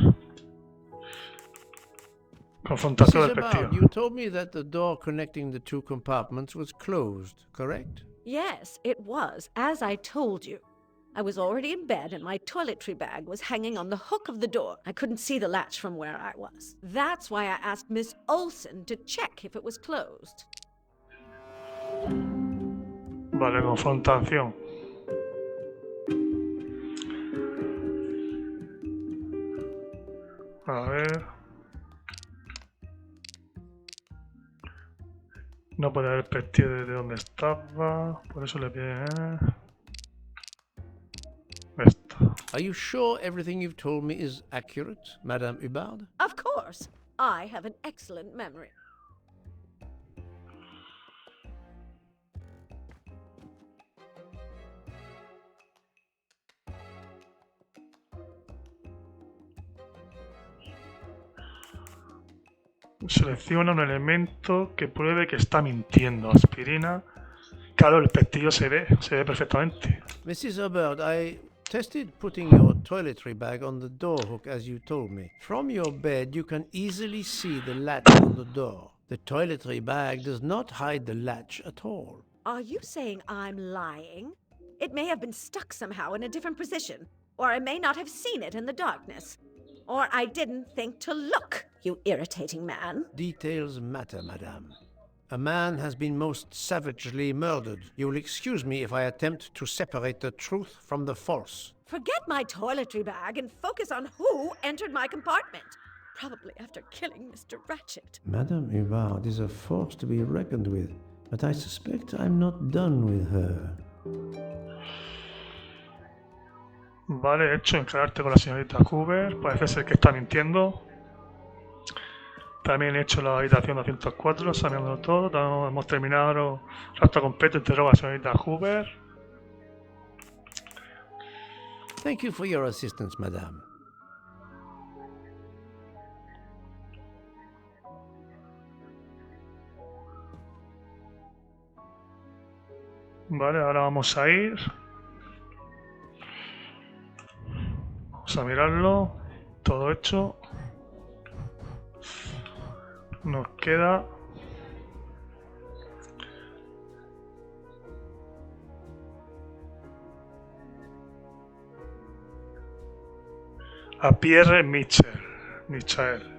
Confrontación Mrs. del Abad, vestido. you told me that the door connecting the two compartments was closed, correct? Yes, it was, as I told you. I was already in bed and my toiletry bag was hanging on the hook of the door. I couldn't see the latch from where I was. That's why I asked Miss Olsen to check if it was closed. Vale, confrontación. A ver. No puede haber vestido desde donde estaba. Por eso le pide. Esta. Are you sure everything you've told me is accurate, Madame Hubbard? Of course. I have an excellent memory. Selecciona un elemento que pruebe que está mintiendo. Aspirina. Claro, el pestillo se ve perfectamente. Mrs. Hubbard, I tested putting your toiletry bag on the door hook as you told me. From your bed, you can easily see the latch on the door. The toiletry bag does not hide the latch at all. Are you saying I'm lying? It may have been stuck somehow in a different position, or I may not have seen it in the darkness. Or I didn't think to look, you irritating man. Details matter, madame. A man has been most savagely murdered. You will excuse me if I attempt to separate the truth from the false. Forget my toiletry bag and focus on who entered my compartment. Probably after killing Mr. Ratchet. Madame Hubbard is a force to be reckoned with, but I suspect I'm not done with her. Vale, hecho, encararte con la señorita Cooper. Parece ser que está mintiendo. También he hecho la habitación 204, saneando todo. Hemos terminado el acto completo. Interroga a la señorita Cooper. Thank you for your assistance, madame. Vale, ahora vamos a ir. Vamos a mirarlo. Todo hecho. Nos queda a Pierre Michael.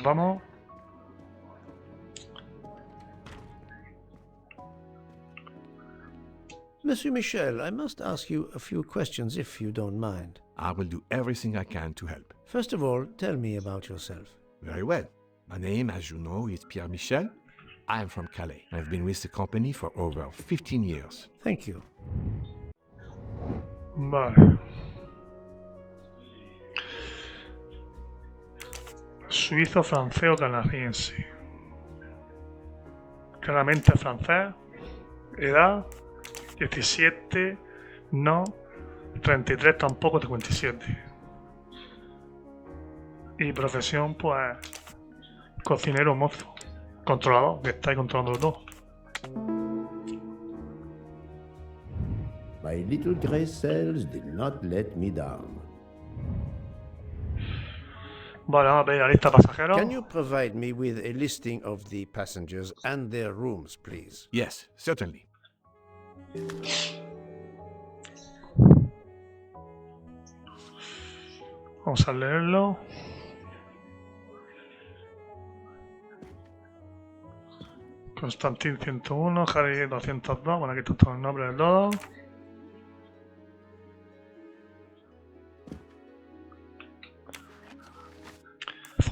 Vamos. Monsieur Michel, I must ask you a few questions if you don't mind. I will do everything I can to help. First of all, tell me about yourself. Very well. My name, as you know, is Pierre Michel. I am from Calais. I've been with the company for over 15 years. Thank you. Vale. Suizo, francés o canadiense. Claramente francés. Edad 17, no. 33 tampoco, 57. Y profesión, pues, cocinero mozo. Controlador, que está ahí controlando todo. My little gray cells did not let me down. Vale, vamos a pedir la lista de pasajeros. Can you provide me with a listing of the passengers and their rooms, please? Yes, certainly. Vamos a leerlo. Constantin 101, Harry 202. Bueno, aquí están todos los nombres de todos.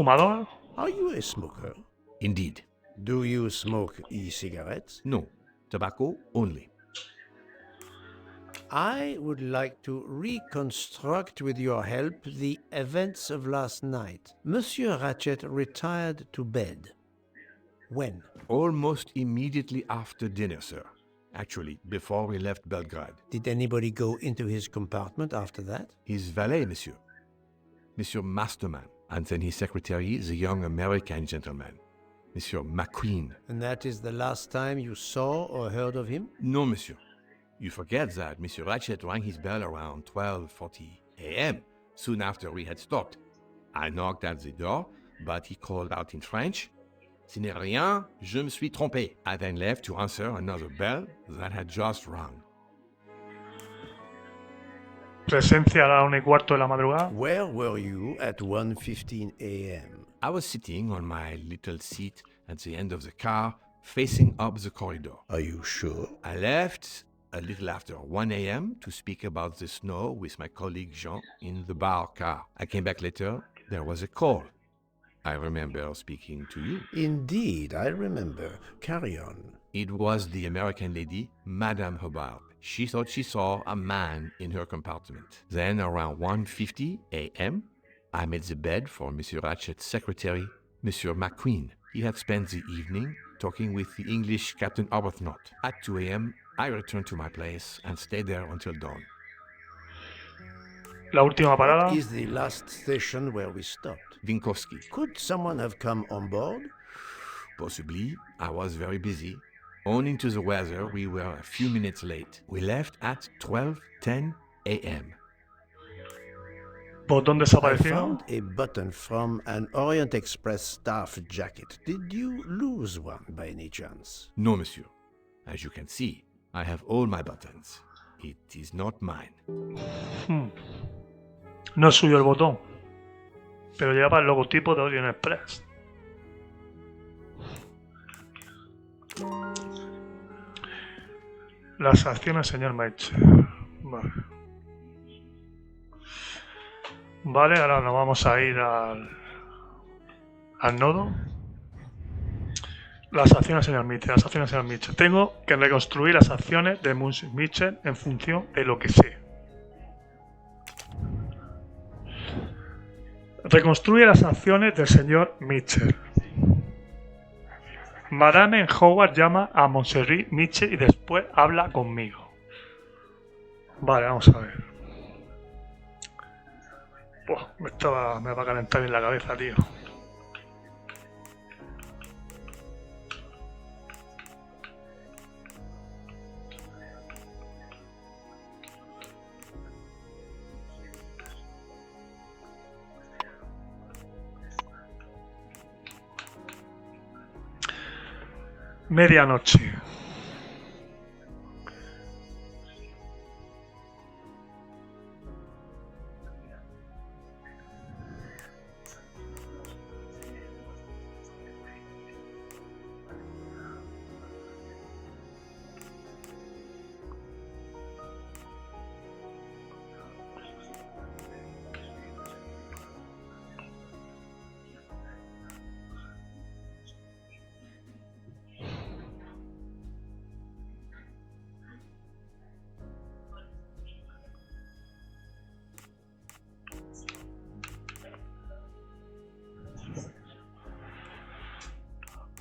fumador? Are you a smoker? Indeed. Do you smoke e-cigarettes? No. Tobacco only. I would like to reconstruct with your help the events of last night. Monsieur Ratchet retired to bed. When? Almost immediately after dinner, sir. Actually, before we left Belgrade. Did anybody go into his compartment after that? His valet, monsieur. Monsieur Masterman. And then his secretary, the young American gentleman. Monsieur McQueen. And that is the last time you saw or heard of him? No, monsieur. You forget that Monsieur Ratchet rang his bell around 12:40 a.m., soon after we had stopped. I knocked at the door, but he called out in French, "Ce n'est rien, je me suis trompé." I then left to answer another bell that had just rung. Presencia a las 1:15 de la madrugada. Where were you at 1:15 a.m.? I was sitting on my little seat at the end of the car, facing up the corridor. Are you sure? I left a little after 1 a.m. to speak about the snow with my colleague Jean in the bar car. I came back later. There was a call. I remember speaking to you. Indeed, I remember. Carry on. It was the American lady, Madame Hubbard. She thought she saw a man in her compartment. Then, around 1:50 a.m., I made the bed for Monsieur Ratchet's secretary, Monsieur McQueen. He had spent the evening talking with the English Captain Arbuthnot. At 2 a.m., I returned to my place and stayed there until dawn. La última parada. What is the last station where we stopped? Vinkovsky. Could someone have come on board? Possibly. I was very busy. Owing to the weather, we were a few minutes late. We left at 12:10 a.m. Botón I desaparecido. found a button from an Orient Express staff jacket. Did you lose one by any chance? No, monsieur. As you can see, I have all my buttons. It is not mine. No es suyo el botón, pero lleva el logotipo de Orient Express. Las acciones, señor Mitchell. Vale. Vale, ahora nos vamos a ir al nodo. Las acciones, señor Mitchell. Las acciones, señor Mitchell. Tengo que reconstruir las acciones de Mitchell en función de lo que sé. Reconstruye las acciones del señor Mitchell. Madame Howard llama a Monserrat Mitchell y después habla conmigo. Vale, vamos a ver. Buah, me va a calentar bien la cabeza, tío. Medianoche.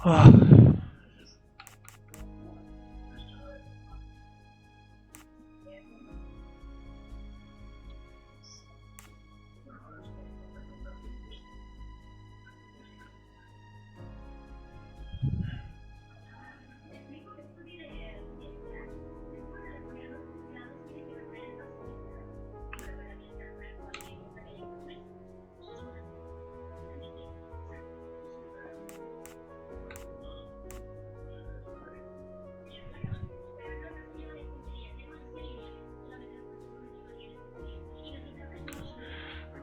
Ah.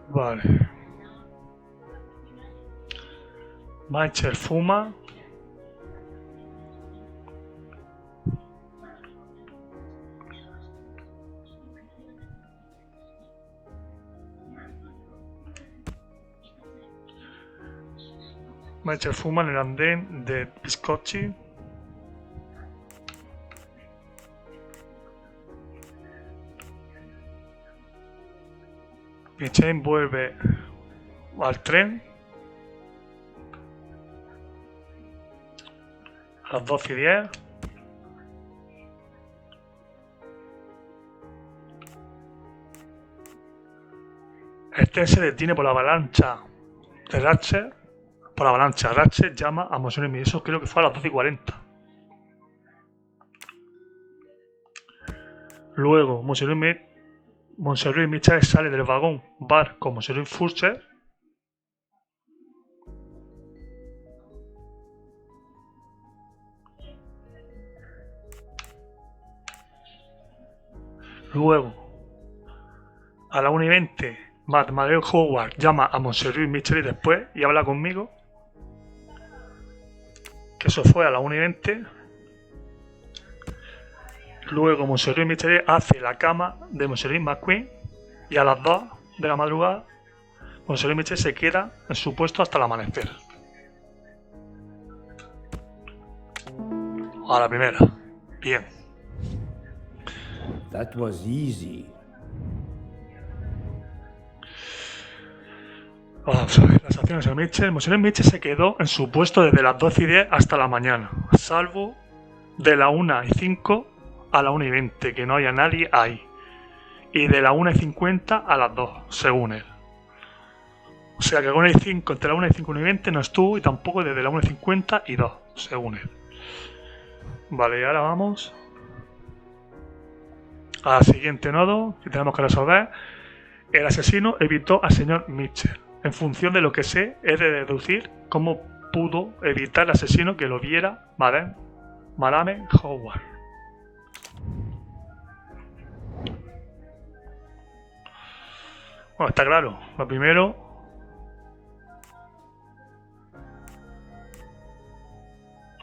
Vale. Mitchell fuma. Mitchell fuma en el andén de Piscocchi. Mitchell vuelve al tren a las 12:10. El tren se detiene por la avalancha de Ratchet. Por la avalancha, Ratchet llama a Monsieur Smith. Eso creo que fue a las 12:40. Luego, Monsieur Louis Mitchell sale del vagón bar con Monsieur Louis Furcher. Luego, a la 1:20, Mademoiselle Howard llama a Monsieur Louis Mitchell después y habla conmigo. Que eso fue a la 1:20. Luego Monsieur Louis Mitchell hace la cama de Monsieur Louis McQueen y a las 2 de la madrugada Monsieur Louis Mitchell se queda en su puesto hasta el amanecer. A la primera. Bien. That was easy. Vamos a ver las acciones de Mitchell. Monsieur Mitchell se quedó en su puesto desde las 12:10 hasta la mañana, salvo de la 1:05 a la 1:20, que no haya nadie ahí, y de la 1:50 a las 2, según él. O sea que entre la 1:05 y 1:20 no estuvo, y tampoco desde la 1:50 y 2, según él. Vale, y ahora vamos al siguiente nodo que tenemos que resolver. El asesino evitó al señor Mitchell. En función de lo que sé, he de deducir cómo pudo evitar el asesino que lo viera Madame Howard. Bueno, está claro. Lo primero,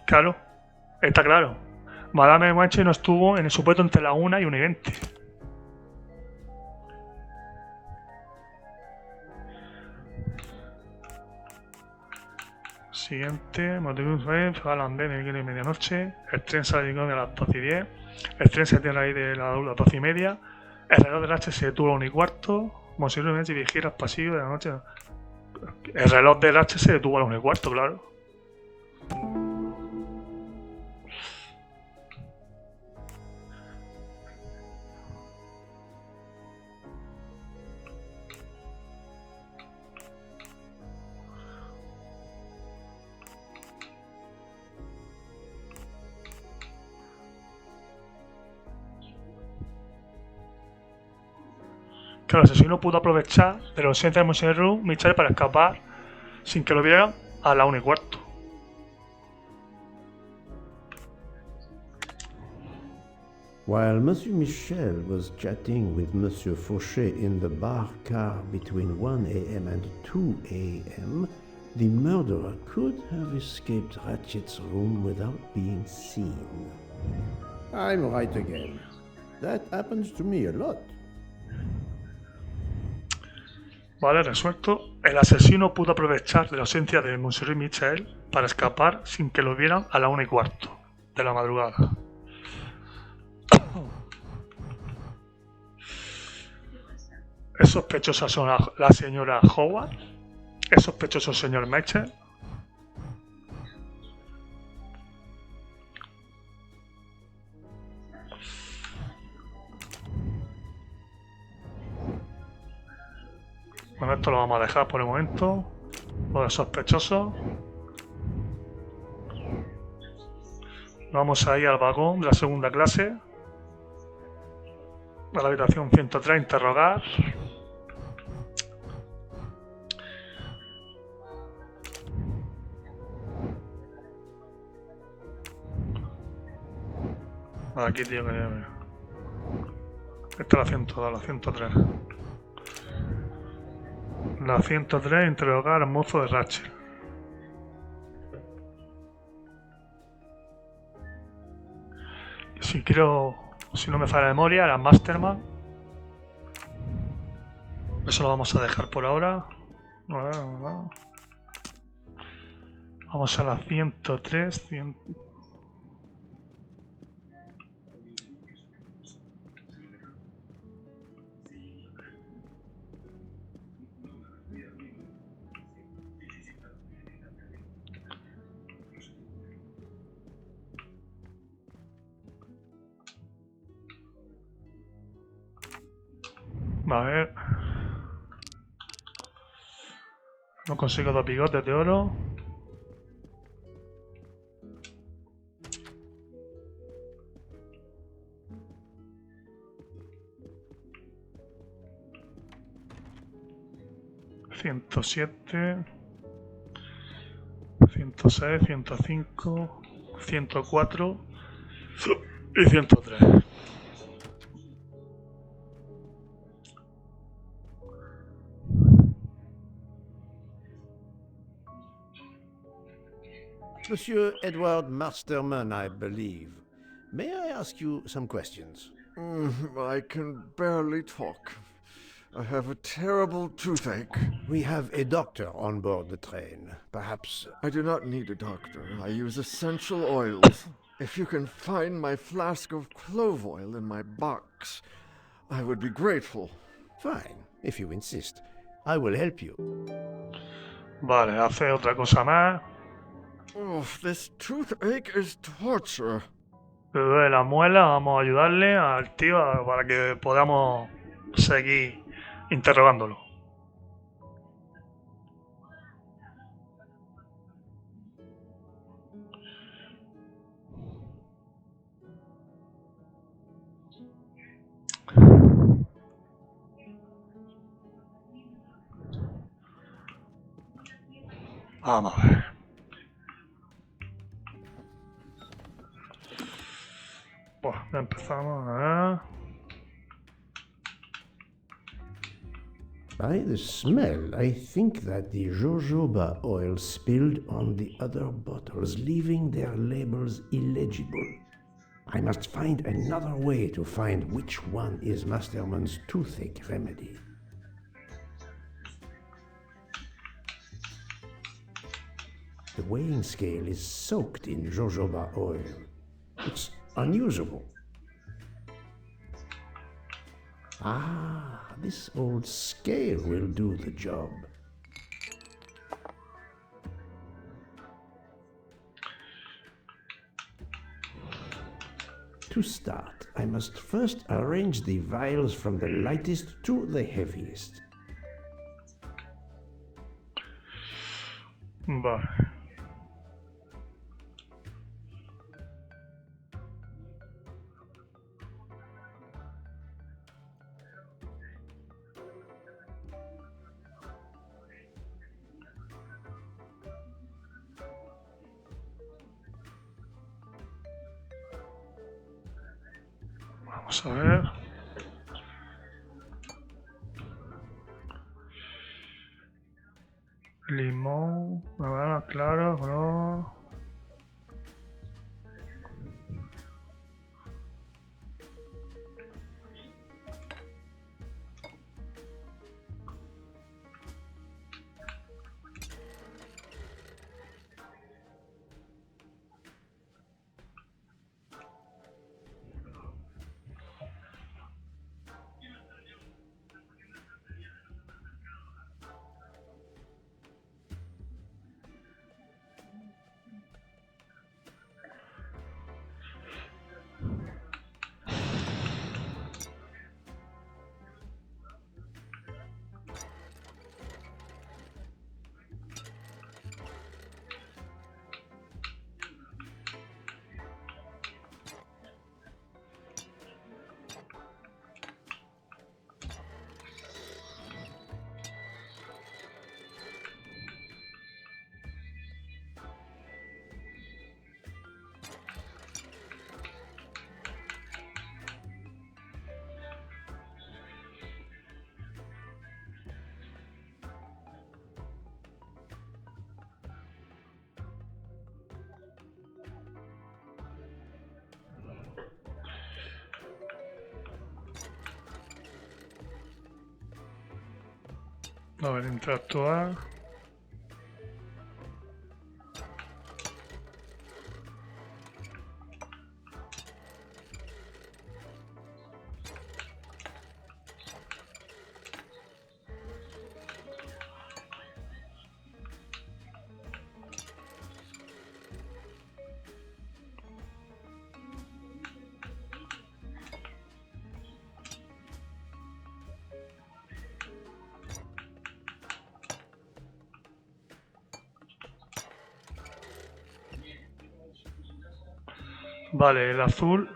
claro, está claro. Madame Mitchell no estuvo en el supuesto entre la 1 y 1:20. Siguiente, motivos web, al andén de medianoche. El tren sale de las 12:10. El tren se detiene ahí de las 12:30. El reloj del H se detuvo a 1:15. Posiblemente dirigir al pasillo de la noche. El reloj del H se detuvo a las 1:15, claro. Claro, el asesino pudo aprovechar de la ausencia de Monsieur Mitchell para escapar sin que lo vieran a la 1:15. While Monsieur Michel was chatting with Monsieur Fauchet in the bar car between 1 a.m. and 2 a.m., the murderer could have escaped Ratchet's room without being seen. I'm right again. That happens to me a lot. Vale, resuelto. El asesino pudo aprovechar de la ausencia de Monsieur Mitchell para escapar sin que lo vieran a la 1:15 de la madrugada. ¿Es sospechosa la señora Howard? ¿Es sospechoso el señor Mitchell? Bueno, esto lo vamos a dejar por el momento. Lo de sospechoso. Vamos a ir al vagón de la segunda clase. A la habitación 103, interrogar. Aquí, tío, que... Esta es la 102, la 103. La 103, interrogar al mozo de Ratchet. Si no me falla la memoria, era Masterman. Eso lo vamos a dejar por ahora. Vamos a la 103. A ver. No consigo 2 bigotes de oro. ...107... ...106, 105... ...104... ...y 103. Monsieur Edward Masterman, I believe. May I ask you some questions? I can barely talk. I have a terrible toothache. We have a doctor on board the train. Perhaps... I do not need a doctor. I use essential oils. If you can find my flask of clove oil in my box, I would be grateful. Fine, if you insist. I will help you. Vale, hace otra cosa más. Oh, this toothache is torture. Le duele la muela, vamos a ayudarle al tío para que podamos seguir interrogándolo. Vamos a ver. Pues ya empezamos a ver. By the smell, I think that the jojoba oil spilled on the other bottles, leaving their labels illegible. I must find another way to find which one is Masterman's toothache remedy. The weighing scale is soaked in jojoba oil. It's unusable. Ah, this old scale will do the job. To start, I must first arrange the vials from the lightest to the heaviest. Vale. Vamos a ver. Limón, banana clara, no. A ver, interactuar. Vale, el azul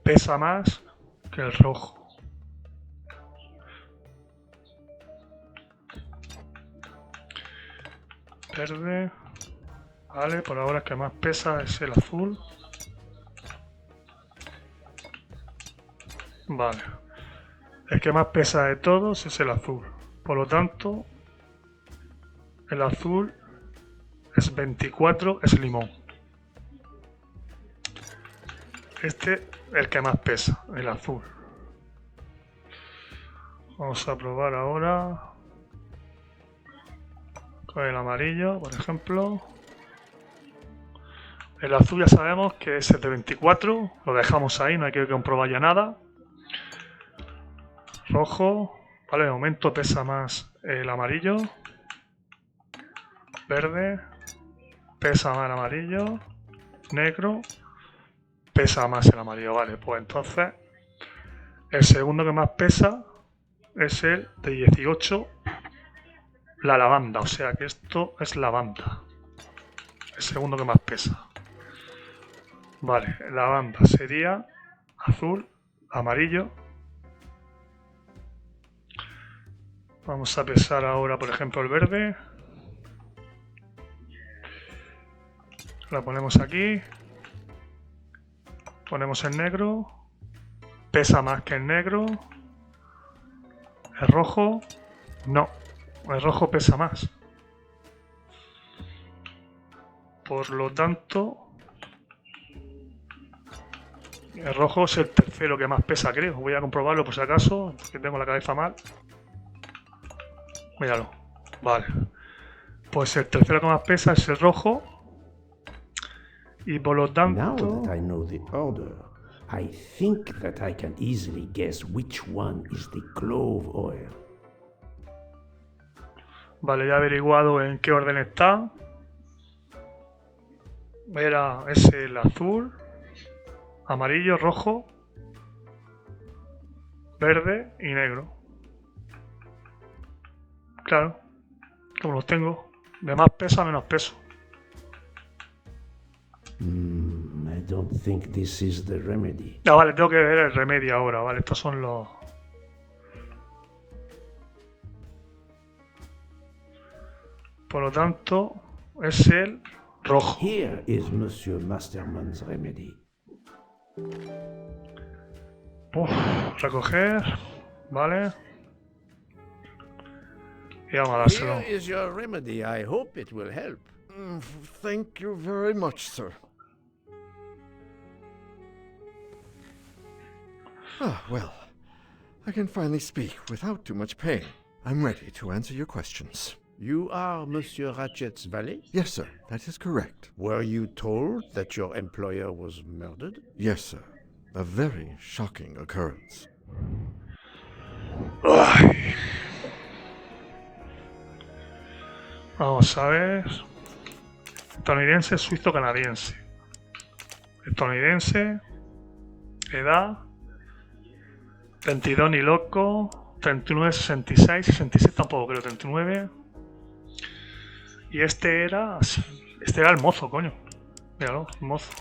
pesa más que el rojo. Verde. Vale, por ahora el que más pesa es el azul. Vale. El que más pesa de todos es el azul. Por lo tanto, el azul es 24, es limón. Este es el que más pesa, el azul. Vamos a probar ahora con el amarillo, por ejemplo. El azul ya sabemos que es el de 24, lo dejamos ahí, no hay que comprobar ya nada. Rojo, vale, de momento pesa más el amarillo. Verde, pesa más el amarillo. Negro, pesa más el amarillo, vale, pues entonces el segundo que más pesa es el de 18, la lavanda, o sea que esto es lavanda. El segundo que más pesa. Vale, lavanda sería azul, amarillo. Vamos a pesar ahora, por ejemplo, el verde. La ponemos aquí. Ponemos el negro. Pesa más que el negro. El rojo. No. El rojo pesa más. Por lo tanto, el rojo es el tercero que más pesa, creo. Voy a comprobarlo por si acaso, que tengo la cabeza mal. Míralo. Vale. Pues el tercero que más pesa es el rojo. Y por lo tanto... Now that I know the order, I think that I can easily guess which one is the clove oil. Vale, ya he averiguado en qué orden está. Es el azul, amarillo, rojo, verde y negro. Claro, como los tengo, de más peso a menos peso. I don't think this is the remedy. Ah, vale, tengo que ver el remedio ahora, vale, estos son los... Por lo tanto, es el rojo. Here is Monsieur Masterman's remedy. Recoger, vale. Y vamos a dárselo. Here is your remedy. I hope it will help. Thank you very much, sir. Ah, well, I can finally speak without too much pain. I'm ready to answer your questions. You are Monsieur Ratchet's valet? Yes, sir, that is correct. Were you told that your employer was murdered? Yes, sir. A very shocking occurrence. Ay. Vamos a ver. Estadounidense, suizo, canadiense. Estadounidense. Edad. 32 ni loco. 39, 66. 66 tampoco creo. 39. Y este era el mozo, coño. Míralo, el mozo.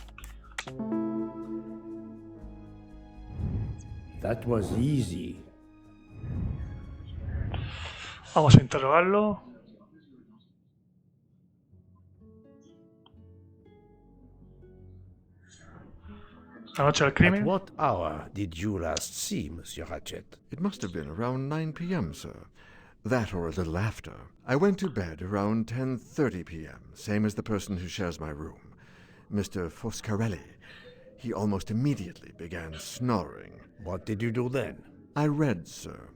That was easy. Vamos a interrogarlo. La noche del At crimen. what hour did you last see Monsieur Ratchet? It must have been around 9 p.m., sir. That or a little after. I went to bed around 10:30 p.m., same as the person who shares my room, Mr. Foscarelli. He almost immediately began snoring. What did you do then? I read, sir,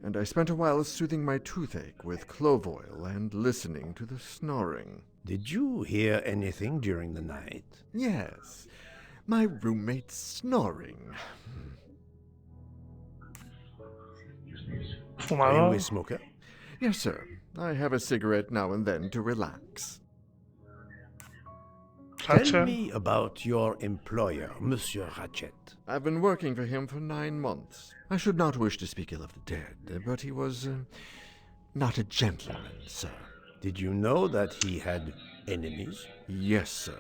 and I spent a while soothing my toothache with clove oil and listening to the snoring. Did you hear anything during the night? Yes, my roommate snoring. Are you Fumador. a smoker? Yes, sir. I have a cigarette now and then to relax. Tell Ratchet. me about your employer, Monsieur Ratchet. I've been working for him for 9 months. I should not wish to speak ill of the dead, but he was not a gentleman, sir. Did you know that he had enemies? Yes, sir.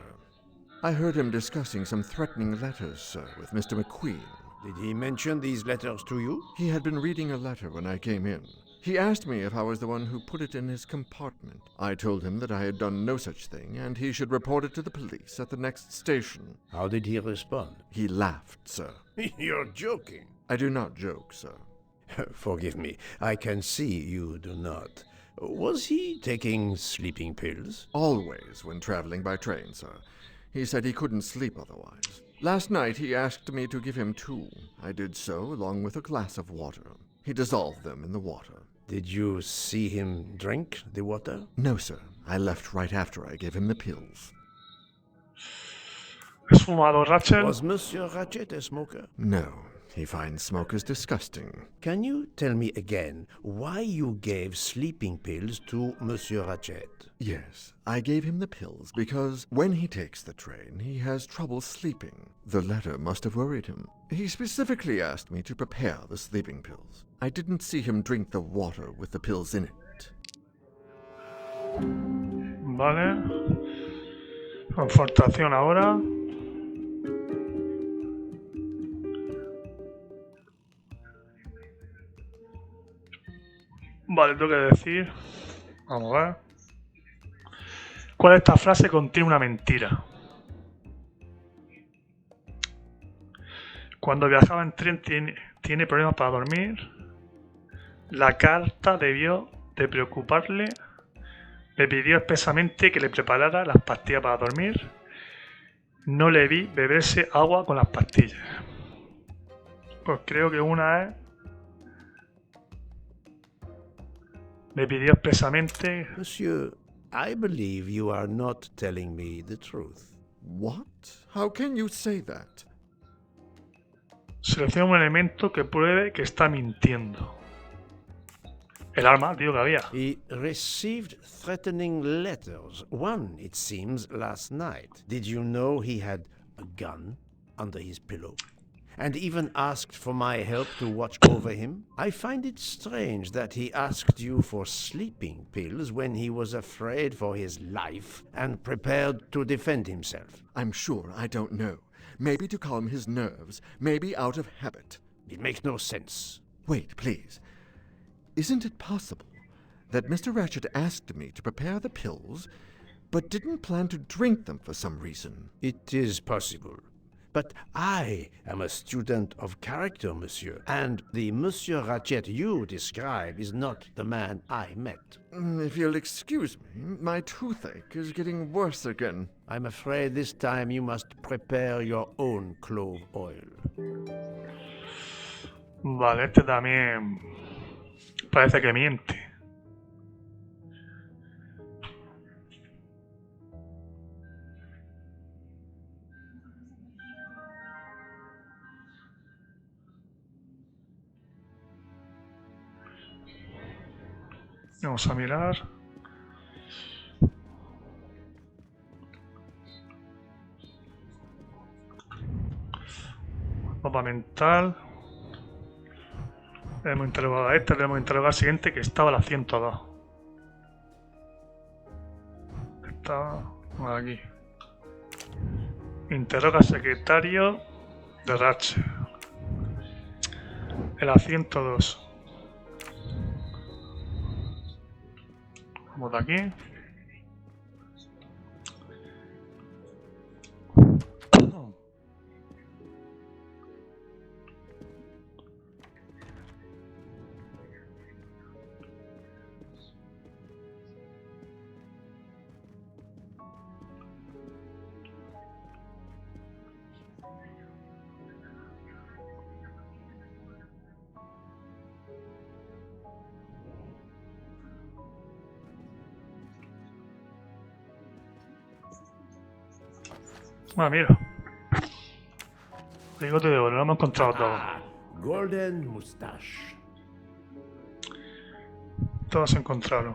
I heard him discussing some threatening letters, sir, with Mr. McQueen. Did he mention these letters to you? He had been reading a letter when I came in. He asked me if I was the one who put it in his compartment. I told him that I had done no such thing, and he should report it to the police at the next station. How did he respond? He laughed, sir. You're joking. I do not joke, sir. Forgive me, I can see you do not. Was he taking sleeping pills? Always when traveling by train, sir. He said he couldn't sleep otherwise. Last night he asked me to give him 2. I did so, along with a glass of water. He dissolved them in the water. Did you see him drink the water? No, sir. I left right after I gave him the pills. ¿Es fumador Rachel? Was Monsieur Ratchet a smoker? No. He finds smokers disgusting. Can you tell me again why you gave sleeping pills to Monsieur Ratchet? Yes, I gave him the pills because when he takes the train, he has trouble sleeping. The letter must have worried him. He specifically asked me to prepare the sleeping pills. I didn't see him drink the water with the pills in it. Vale. Confrontación ahora. Vale, tengo que decir. Vamos a ver. ¿Cuál de esta frase contiene una mentira? Cuando viajaba en tren tiene problemas para dormir. La carta debió de preocuparle. Le pidió expresamente que le preparara las pastillas para dormir. No le vi beberse agua con las pastillas. Pues creo que una es... Le pidió expresamente... Monsieur, I believe you are not telling me the truth. What? How can you say that? Selecciona un elemento que pruebe que está mintiendo. El arma, tío, que había. He received threatening letters. One, it seems, last night. Did you know he had a gun under his pillow? And even asked for my help to watch over him? I find it strange that he asked you for sleeping pills when he was afraid for his life and prepared to defend himself. I'm sure I don't know. Maybe to calm his nerves, maybe out of habit. It makes no sense. Wait, please. Isn't it possible that Mr. Ratchet asked me to prepare the pills, but didn't plan to drink them for some reason? It is possible. But I am a student of character, monsieur, and the Monsieur Ratchet you describe is not the man I met. If you'll excuse me, my toothache is getting worse again. I'm afraid this time you must prepare your own clove oil. Vale, este también parece que miente. Vamos a mirar. Mapa mental. Debemos interrogar a este, debemos interrogar al siguiente que estaba a la 102. Estaba aquí. Interroga al secretario de Ratchet. En la 102. Vamos de aquí. Ah, mira. Bigote de oro, lo hemos encontrado todo. Golden mustache. Todos se encontraron.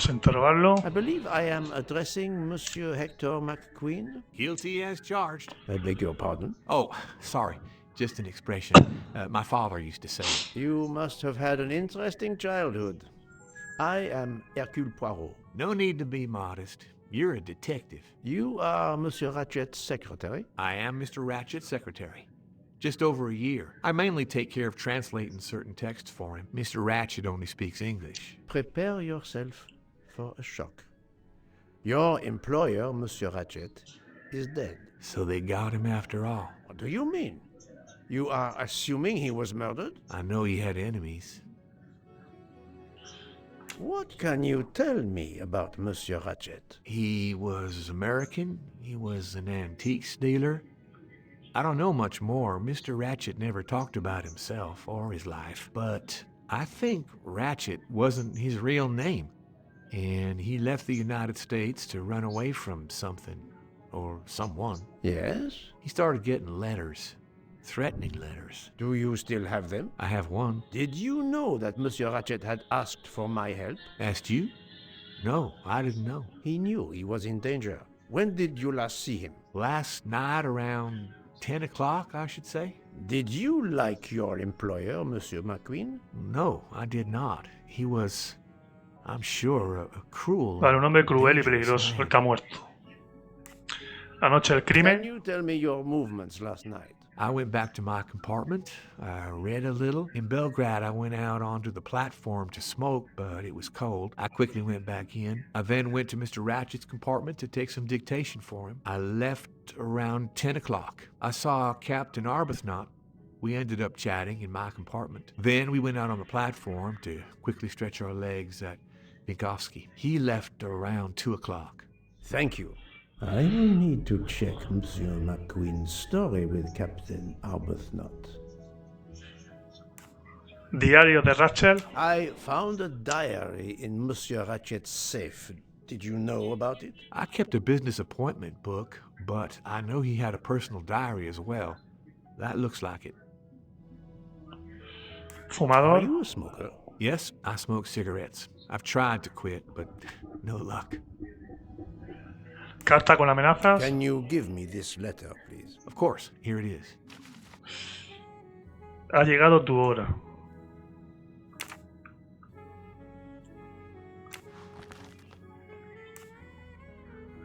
Vamos a interrogarlo. I believe I am addressing Monsieur Hector McQueen. Guilty as charged. I beg your pardon. Oh, sorry. Just an expression my father used to say. You must have had an interesting childhood. I am Hercule Poirot. No need to be modest. You're a detective. You are Monsieur Ratchet's secretary? I am Mr. Ratchet's secretary. Just over a year. I mainly take care of translating certain texts for him. Mr. Ratchet only speaks English. Prepare yourself for a shock. Your employer, Monsieur Ratchet, is dead. So they got him after all. What do you mean? You are assuming he was murdered? I know he had enemies. What can you tell me about Monsieur Ratchet? He was American. He was an antiques dealer. I don't know much more. Mr. Ratchet never talked about himself or his life, but I think Ratchet wasn't his real name, and he left the United States to run away from something or someone. Yes? He started getting letters, threatening letters. Do you still have them? I have one. Did you know that Monsieur Ratchet had asked for my help? Asked you? No, I didn't know. He knew he was in danger. When did you last see him? Last night around 10 o'clock, I should say. Did you like your employer, Monsieur McQueen? No, I did not. He was, I'm sure, a cruel... Vale, un hombre cruel y peligroso, el que ha muerto. La noche del Can crimen. you tell me your movements last night? I went back to my compartment. I read a little. In Belgrade, I went out onto the platform to smoke, but it was cold. I quickly went back in. I then went to Mr. Ratchet's compartment to take some dictation for him. I left around 10 o'clock. I saw Captain Arbuthnot. We ended up chatting in my compartment. Then we went out on the platform to quickly stretch our legs at Vinkovsky. He left around 2 o'clock. Thank you. I will need to check Monsieur McQueen's story with Captain Arbuthnot. Diario de Rachel. I found a diary in Monsieur Ratchet's safe. Did you know about it? I kept a business appointment book, but I know he had a personal diary as well. That looks like it. Fumador. Are you a smoker? Yes, I smoke cigarettes. I've tried to quit, but no luck. Carta con amenazas. Can you give me this letter, please? Of course, here it is. Ha llegado tu hora.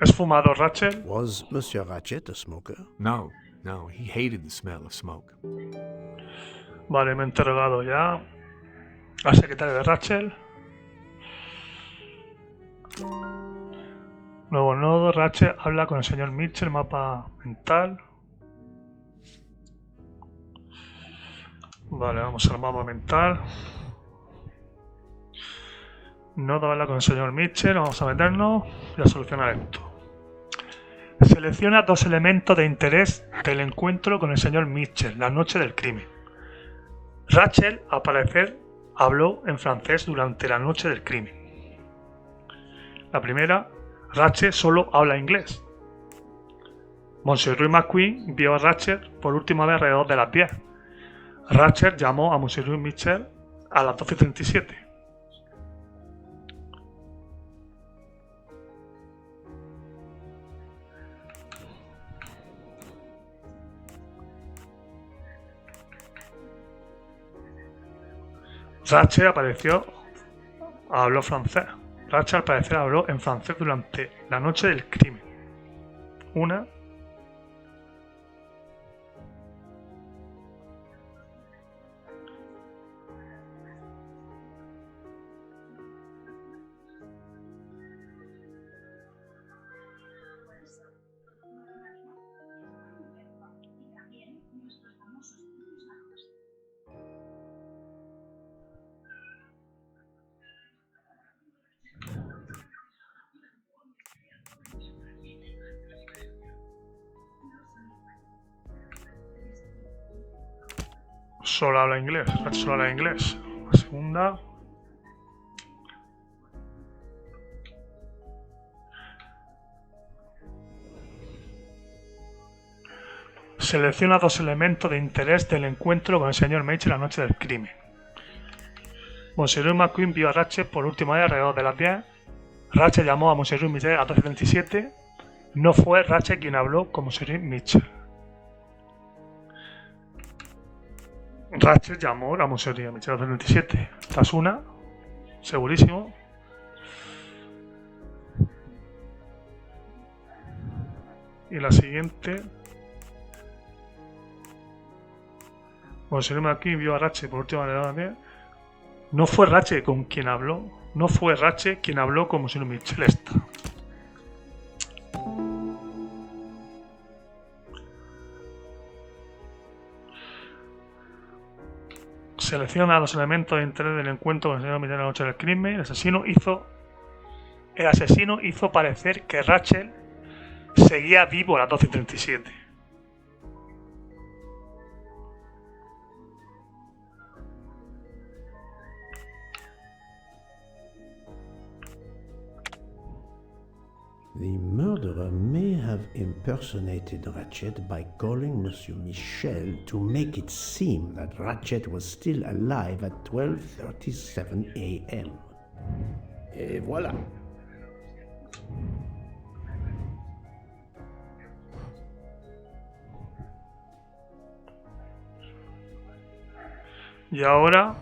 ¿Es fumador Rachel? Was Monsieur Ratchet a smoker? No, he hated the smell of smoke. Vale, me he interrogado ya al secretario de Rachel. Nuevo nodo, Rachel habla con el señor Mitchell, mapa mental. Vale, vamos al mapa mental. Nodo habla con el señor Mitchell, vamos a meternos y a solucionar esto. Selecciona dos elementos de interés del encuentro con el señor Mitchell, la noche del crimen. Rachel, al parecer, habló en francés durante la noche del crimen. La primera, Rachel solo habla inglés. Monsieur McQueen vio a Rachel por última vez alrededor de las 10. Rachel llamó a Monsieur Mitchell a las 12:37. Rachel habló francés. Rachel al parecer habló en francés durante la noche del crimen. Una. Solo habla inglés. Rachel solo habla inglés. La segunda. Selecciona dos elementos de interés del encuentro con el señor Mitchell la noche del crimen. Monsieur McQueen vio a Rachel por última vez alrededor de las 10. Ratchet llamó a Monsieur Mitchell a las 12:37. No fue Ratchet quien habló con Monsieur Mitchell. Ratchet llamó a Monsieur Mitchell a las 12:37. Esta es una, segurísimo. Y la siguiente. Monsieur McQueen vio a Ratchet por última vez. No fue Ratchet con quien habló. No fue Ratchet quien habló con Monsieur Mitchell. Esta. Selecciona los elementos de interés del encuentro con el señor Mitchell en la noche del crimen. El asesino hizo parecer que Ratchet seguía vivo a las 12:37. The murderer may have impersonated Ratchet by calling Monsieur Michel to make it seem that Ratchet was still alive at 12:37 a.m. Et voilà. Y ahora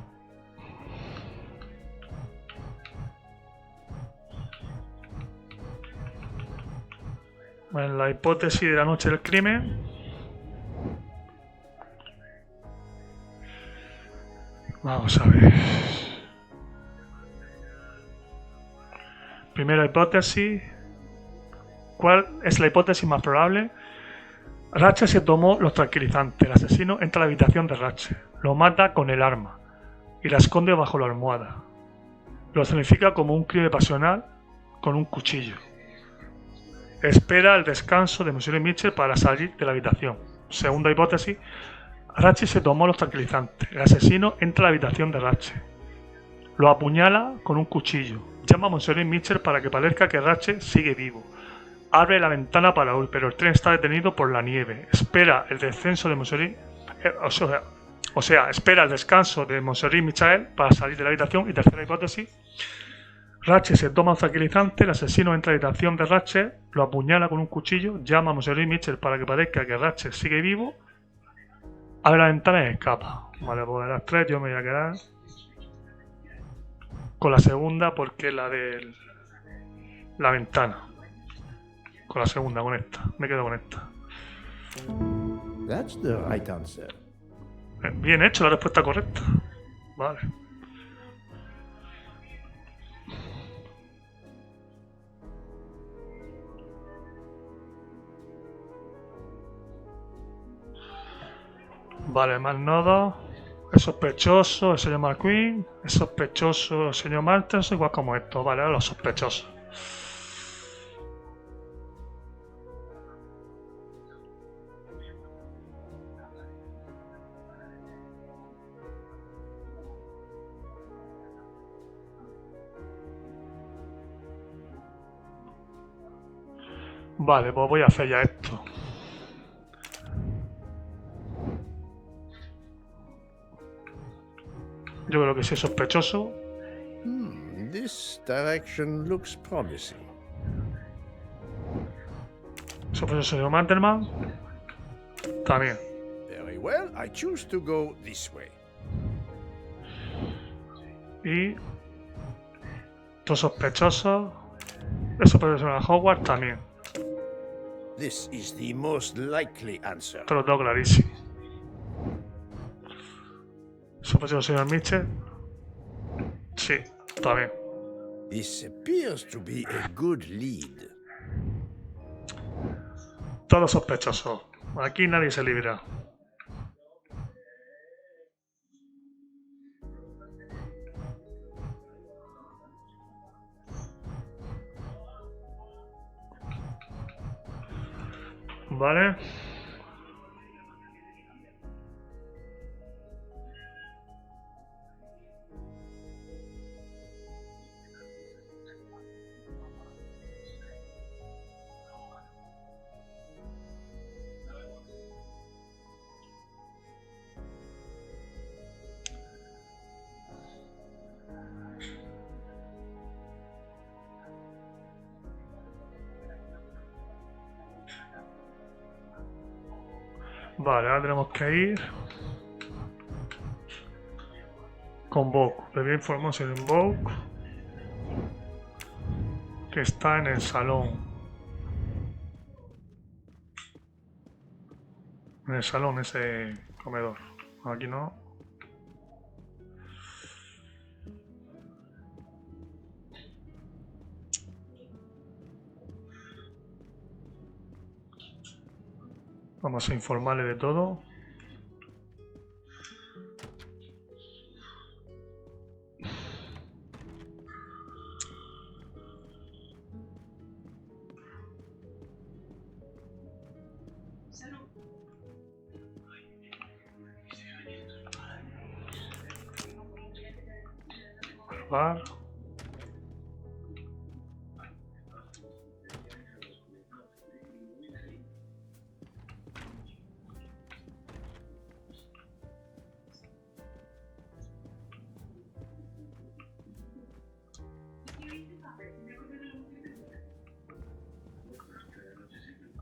en la hipótesis de la noche del crimen, vamos a ver. Primera hipótesis. ¿Cuál es la hipótesis más probable? Ratchet se tomó los tranquilizantes. El asesino entra a la habitación de Ratchet, lo mata con el arma y la esconde bajo la almohada. Lo escenifica como un crimen pasional con un cuchillo. Espera el descanso de Monsieur Mitchell para salir de la habitación. Segunda hipótesis. Ratchet se tomó los tranquilizantes. El asesino entra a la habitación de Ratchet, lo apuñala con un cuchillo. Llama a Monsieur Mitchell para que parezca que Ratchet sigue vivo. Abre la ventana para huir, pero el tren está detenido por la nieve. Espera el descenso de Monsieur espera el descanso de Monsieur Mitchell para salir de la habitación. Y tercera hipótesis. Ratchet se toma un tranquilizante, el asesino entra a la habitación de Ratchet, lo apuñala con un cuchillo, llama a Monsieur Mitchell para que parezca que Ratchet sigue vivo, abre la ventana y escapa. Vale, pues de las tres yo me voy a quedar con la segunda porque es la de la ventana. Con la segunda, con esta. Me quedo con esta. That's the right answer. Bien hecho, la respuesta correcta. Vale. Vale, más nodos. Es sospechoso el señor McQueen. Es sospechoso el señor Martens. Igual como esto. Vale, ahora los sospechosos. Vale, pues voy a hacer ya esto. Yo creo que sí es sospechoso. This direction looks promising. Sospechoso señor Mantelman. También. Very well, I choose to go this way. Y dos sospechosos. El sospechoso señor Howard también. This is the most likely answer. Te lo tengo clarísimo. Sospechoso señor Mitchell. Sí, también. This appears to be a good lead. Todos sospechosos. Aquí nadie se libra. Vale. Vale, ahora tenemos que ir con Vogue. Le voy a informar sobre Vogue, que está en el salón. En el salón, ese comedor. Aquí no. Vamos a informarle de todo. Probar.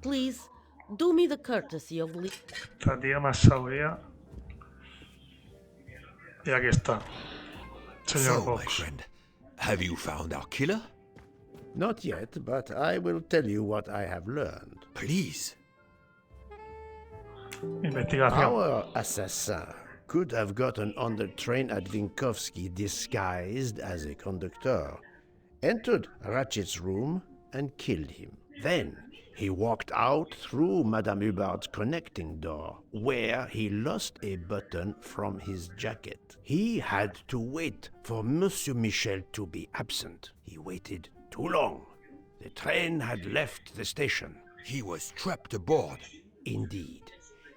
Please, do me the courtesy of Esta tía más sabría. Y aquí está. Señor So, my Box. friend, have you found our killer? Not yet, but I will tell you what I have learned. Please. Investigación. Our assassin could have gotten on the train at Vinkovsky disguised as a conductor, entered Ratchet's room, and killed him. Then he walked out through Madame Hubbard's connecting door, where he lost a button from his jacket. He had to wait for Monsieur Michel to be absent. He waited too long. The train had left the station. He was trapped aboard. Indeed.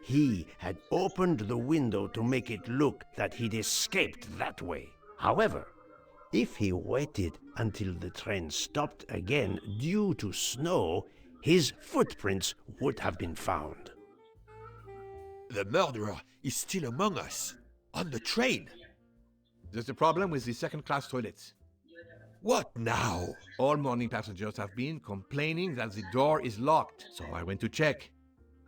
He had opened the window to make it look that he'd escaped that way. However, if he waited until the train stopped again due to snow, his footprints would have been found. The murderer is still among us. On the train. There's a problem with the second-class toilets. What now? All morning passengers have been complaining that the door is locked, so I went to check.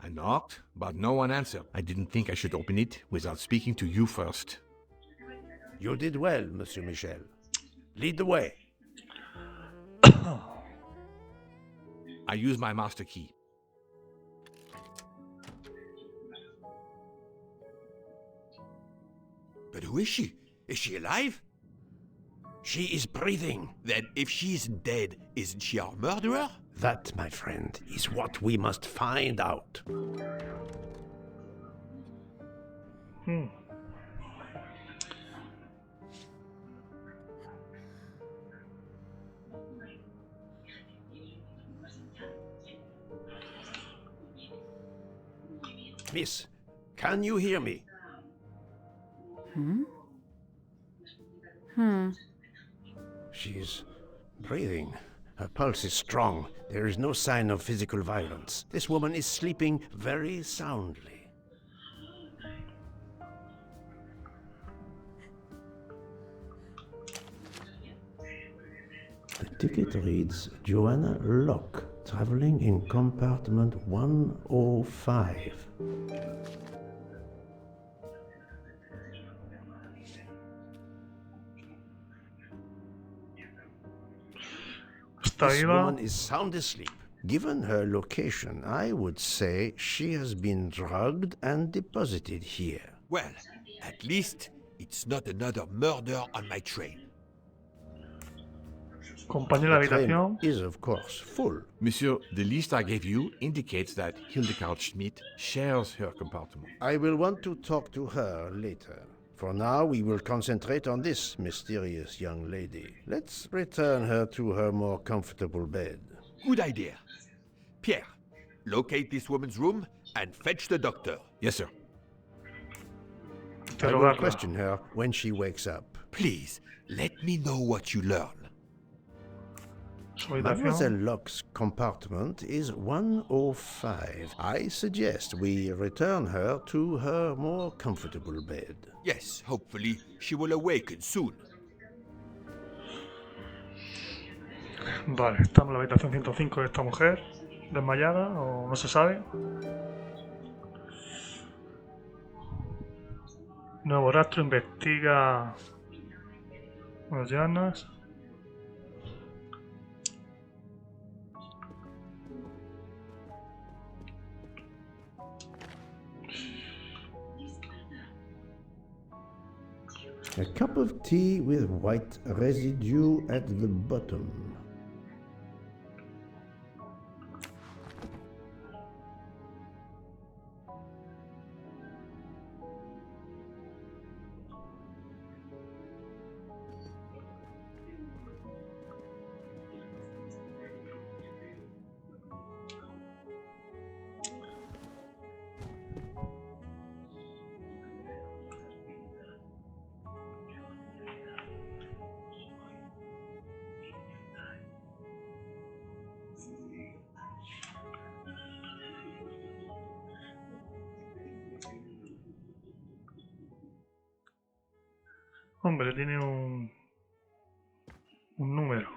I knocked, but no one answered. I didn't think I should open it without speaking to you first. You did well, Monsieur Michel. Lead the way. I used my master key. But who is she? Is she alive? She is breathing. Then if she isn't dead, isn't she our murderer? That, my friend, is what we must find out. Miss, can you hear me? She's breathing. Her pulse is strong. There is no sign of physical violence. This woman is sleeping very soundly. The ticket reads Joanna Locke, traveling in compartment 105. Está This viva. woman is sound asleep. Given her location, I would say she has been drugged and deposited here. Well, at least it's not another murder on my train. Compañero de The train habitación. is, of course, full. Monsieur, the list I gave you indicates that Hildegard Schmidt shares her compartment. I will want to talk to her later. For now, we will concentrate on this mysterious young lady. Let's return her to her more comfortable bed. Good idea. Pierre, locate this woman's room and fetch the doctor. Yes, sir. I will Interrogarla. question her when she wakes up. Please, let me know what you learn. Su habitación. Mademoiselle Locke's compartment is 105. I suggest we return her to her more comfortable bed. Yes, hopefully she will awaken soon. Vale, estamos en la habitación 105 de esta mujer. Desmayada o no se sabe. Nuevo rastro, investiga las llanas. A cup of tea with white residue at the bottom. Hombre, tiene un número.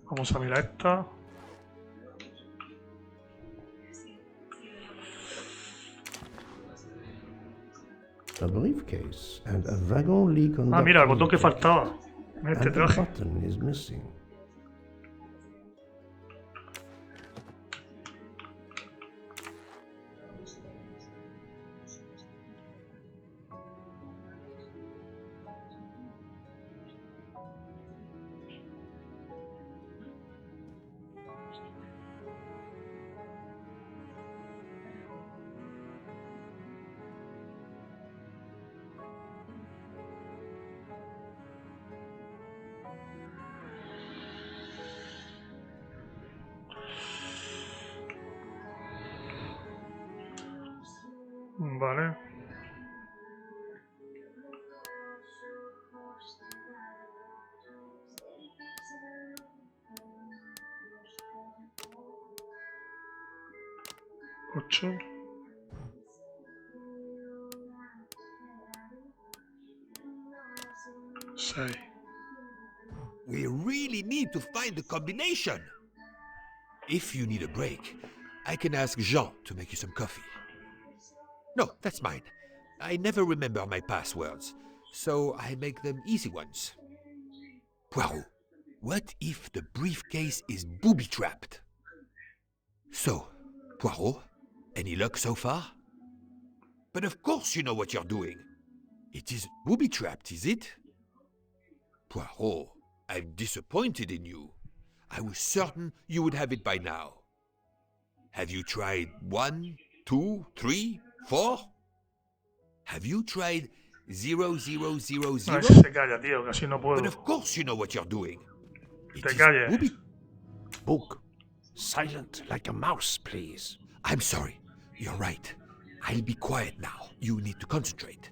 Vamos a mirar esta. A briefcase and a wagon leak on Ah, mira, el botón que jacket. faltaba. En este And the traje. button is missing. Vale. Ocho. 6. We really need to find the combination. If you need a break, I can ask Jean to make you some coffee. No, that's mine. I never remember my passwords, so I make them easy ones. Poirot, what if the briefcase is booby-trapped? So, Poirot, any luck so far? But of course you know what you're doing. It is booby-trapped, is it? Poirot, I'm disappointed in you. I was certain you would have it by now. Have you tried 1, 2, 3, 4? Have you tried 0, 0, 0, 0? Ay, se calla, tío, que así no But puedo. of course you know what you're doing. It Te is calles. booby... Book, silent like a mouse, please. I'm sorry. You're right. I'll be quiet now. You need to concentrate.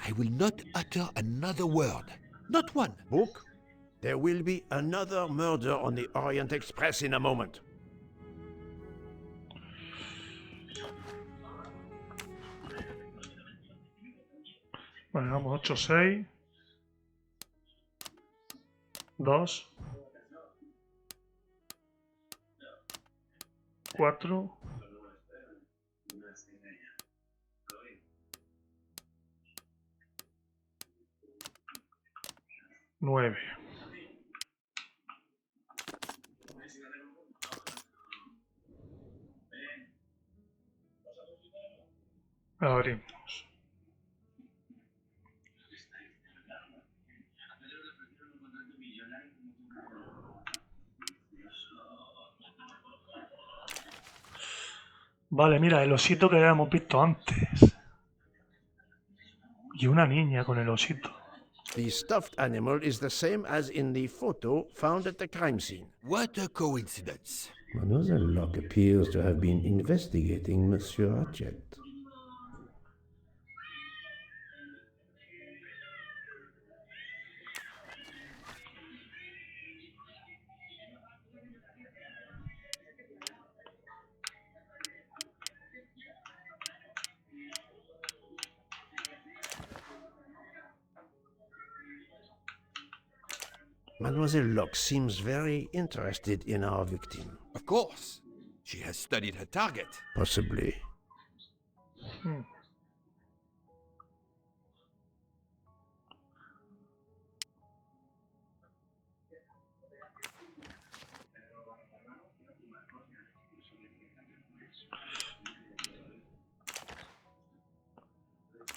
I will not utter another word. Not one. Book, there will be another murder on the Orient Express in a moment. Vale, vamos 8, 6. 2. 4. 9. Abrimos. Vale, mira, el osito que habíamos visto antes. Y una niña con el osito. The stuffed animal is the same as in the photo found at the crime scene. What a coincidence. Mademoiselle Locke appears to have been investigating Monsieur Ratchet. Mademoiselle Locke seems very interested in our victim. Of course. She has studied her target. Possibly.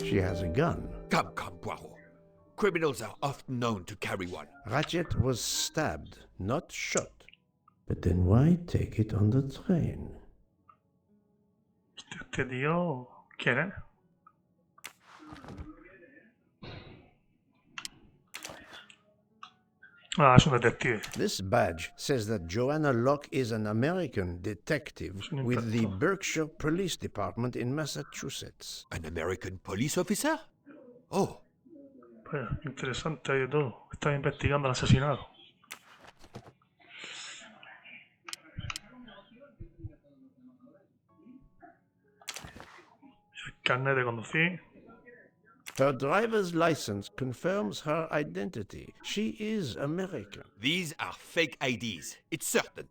She has a gun. Come, Poirot. Criminals are often known to carry one. Ratchet was stabbed, not shot. But then why take it on the train? Este tío, ¿quién es? Ah, es un detective. This badge says that Joanna Locke is an American detective with the Berkshire Police Department in Massachusetts. An American police officer? Oh. Pues interesante hay de todo. Está investigando el asesinato. El carnet de conducir. Her driver's license confirms her identity. She is American. These are fake IDs. It's certain.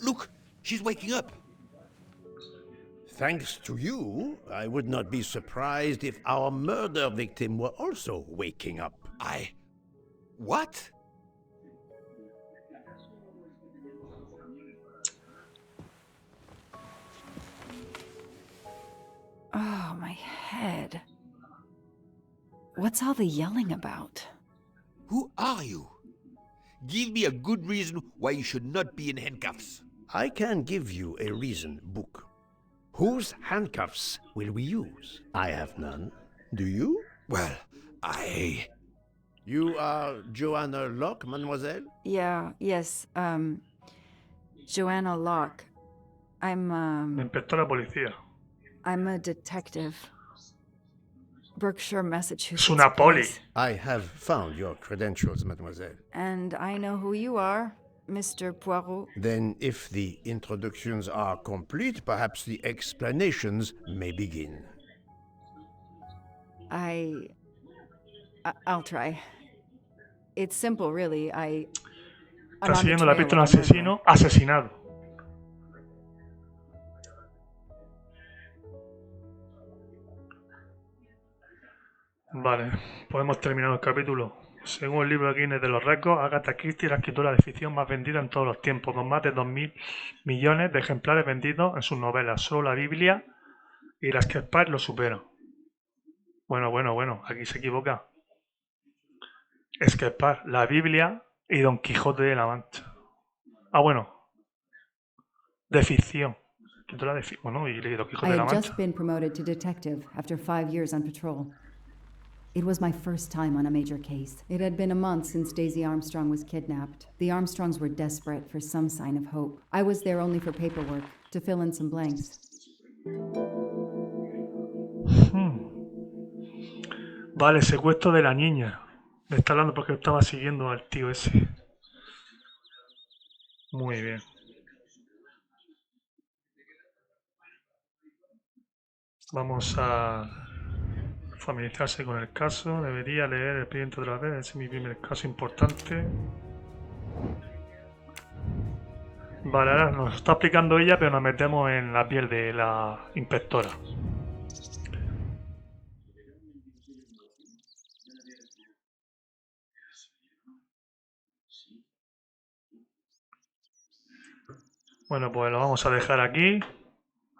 Look, she's waking up. Thanks to you, I would not be surprised if our murder victim were also waking up. What? Oh, my head. What's all the yelling about? Who are you? Give me a good reason why you should not be in handcuffs. I can give you a reason, Book. Whose handcuffs will we use? I have none. Do you? Well, You are Joanna Locke, mademoiselle? Yes, Joanna Locke. Inspectora de policía. I'm a detective. Berkshire, Massachusetts. Es una poli. Police. I have found your credentials, mademoiselle. And I know who you are, Mr. Poirot. Then, if the introductions are complete, perhaps the explanations may begin. I'll try. It's simple, really. I'm Está on the siguiendo la trail pista de un of a murderer. asesino asesinado. Vale, podemos terminar el capítulo. Según el libro de Guinness de los récords, Agatha Christie es la escritora de ficción más vendida en todos los tiempos, con más de 2.000 millones de ejemplares vendidos en sus novelas. Solo la Biblia y las que Parte lo superan. Bueno, aquí se equivoca. Es que Parte, la Biblia y Don Quijote de la Mancha. Ah, bueno. De ficción. Escritora de ficción. Bueno, y Don Quijote I de la had Mancha. just been promoted to detective after 5 years on patrol. It was my first time on a major case. It had been a month since Daisy Armstrong was kidnapped. The Armstrongs were desperate for some sign of hope. I was there only for paperwork, to fill in some blanks. Vale, secuestro de la niña. Me está hablando porque estaba siguiendo al tío ese. Muy bien. Vamos a familiarizarse con el caso. Debería leer el expediente otra vez. Ese es mi primer caso importante. Vale, ahora nos está explicando ella, pero nos metemos en la piel de la inspectora. Bueno, pues lo vamos a dejar aquí,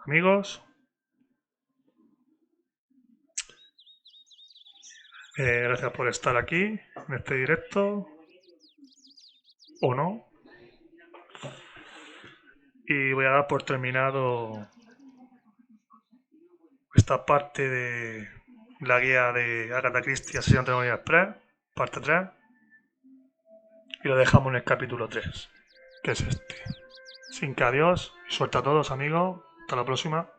amigos. Gracias por estar aquí en este directo. O no. Y voy a dar por terminado esta parte de la guía de Agatha Christie, Asesinato de Orient Express, parte 3. Y lo dejamos en el capítulo 3, que es este. Sin que adiós, suelta a todos, amigos. Hasta la próxima.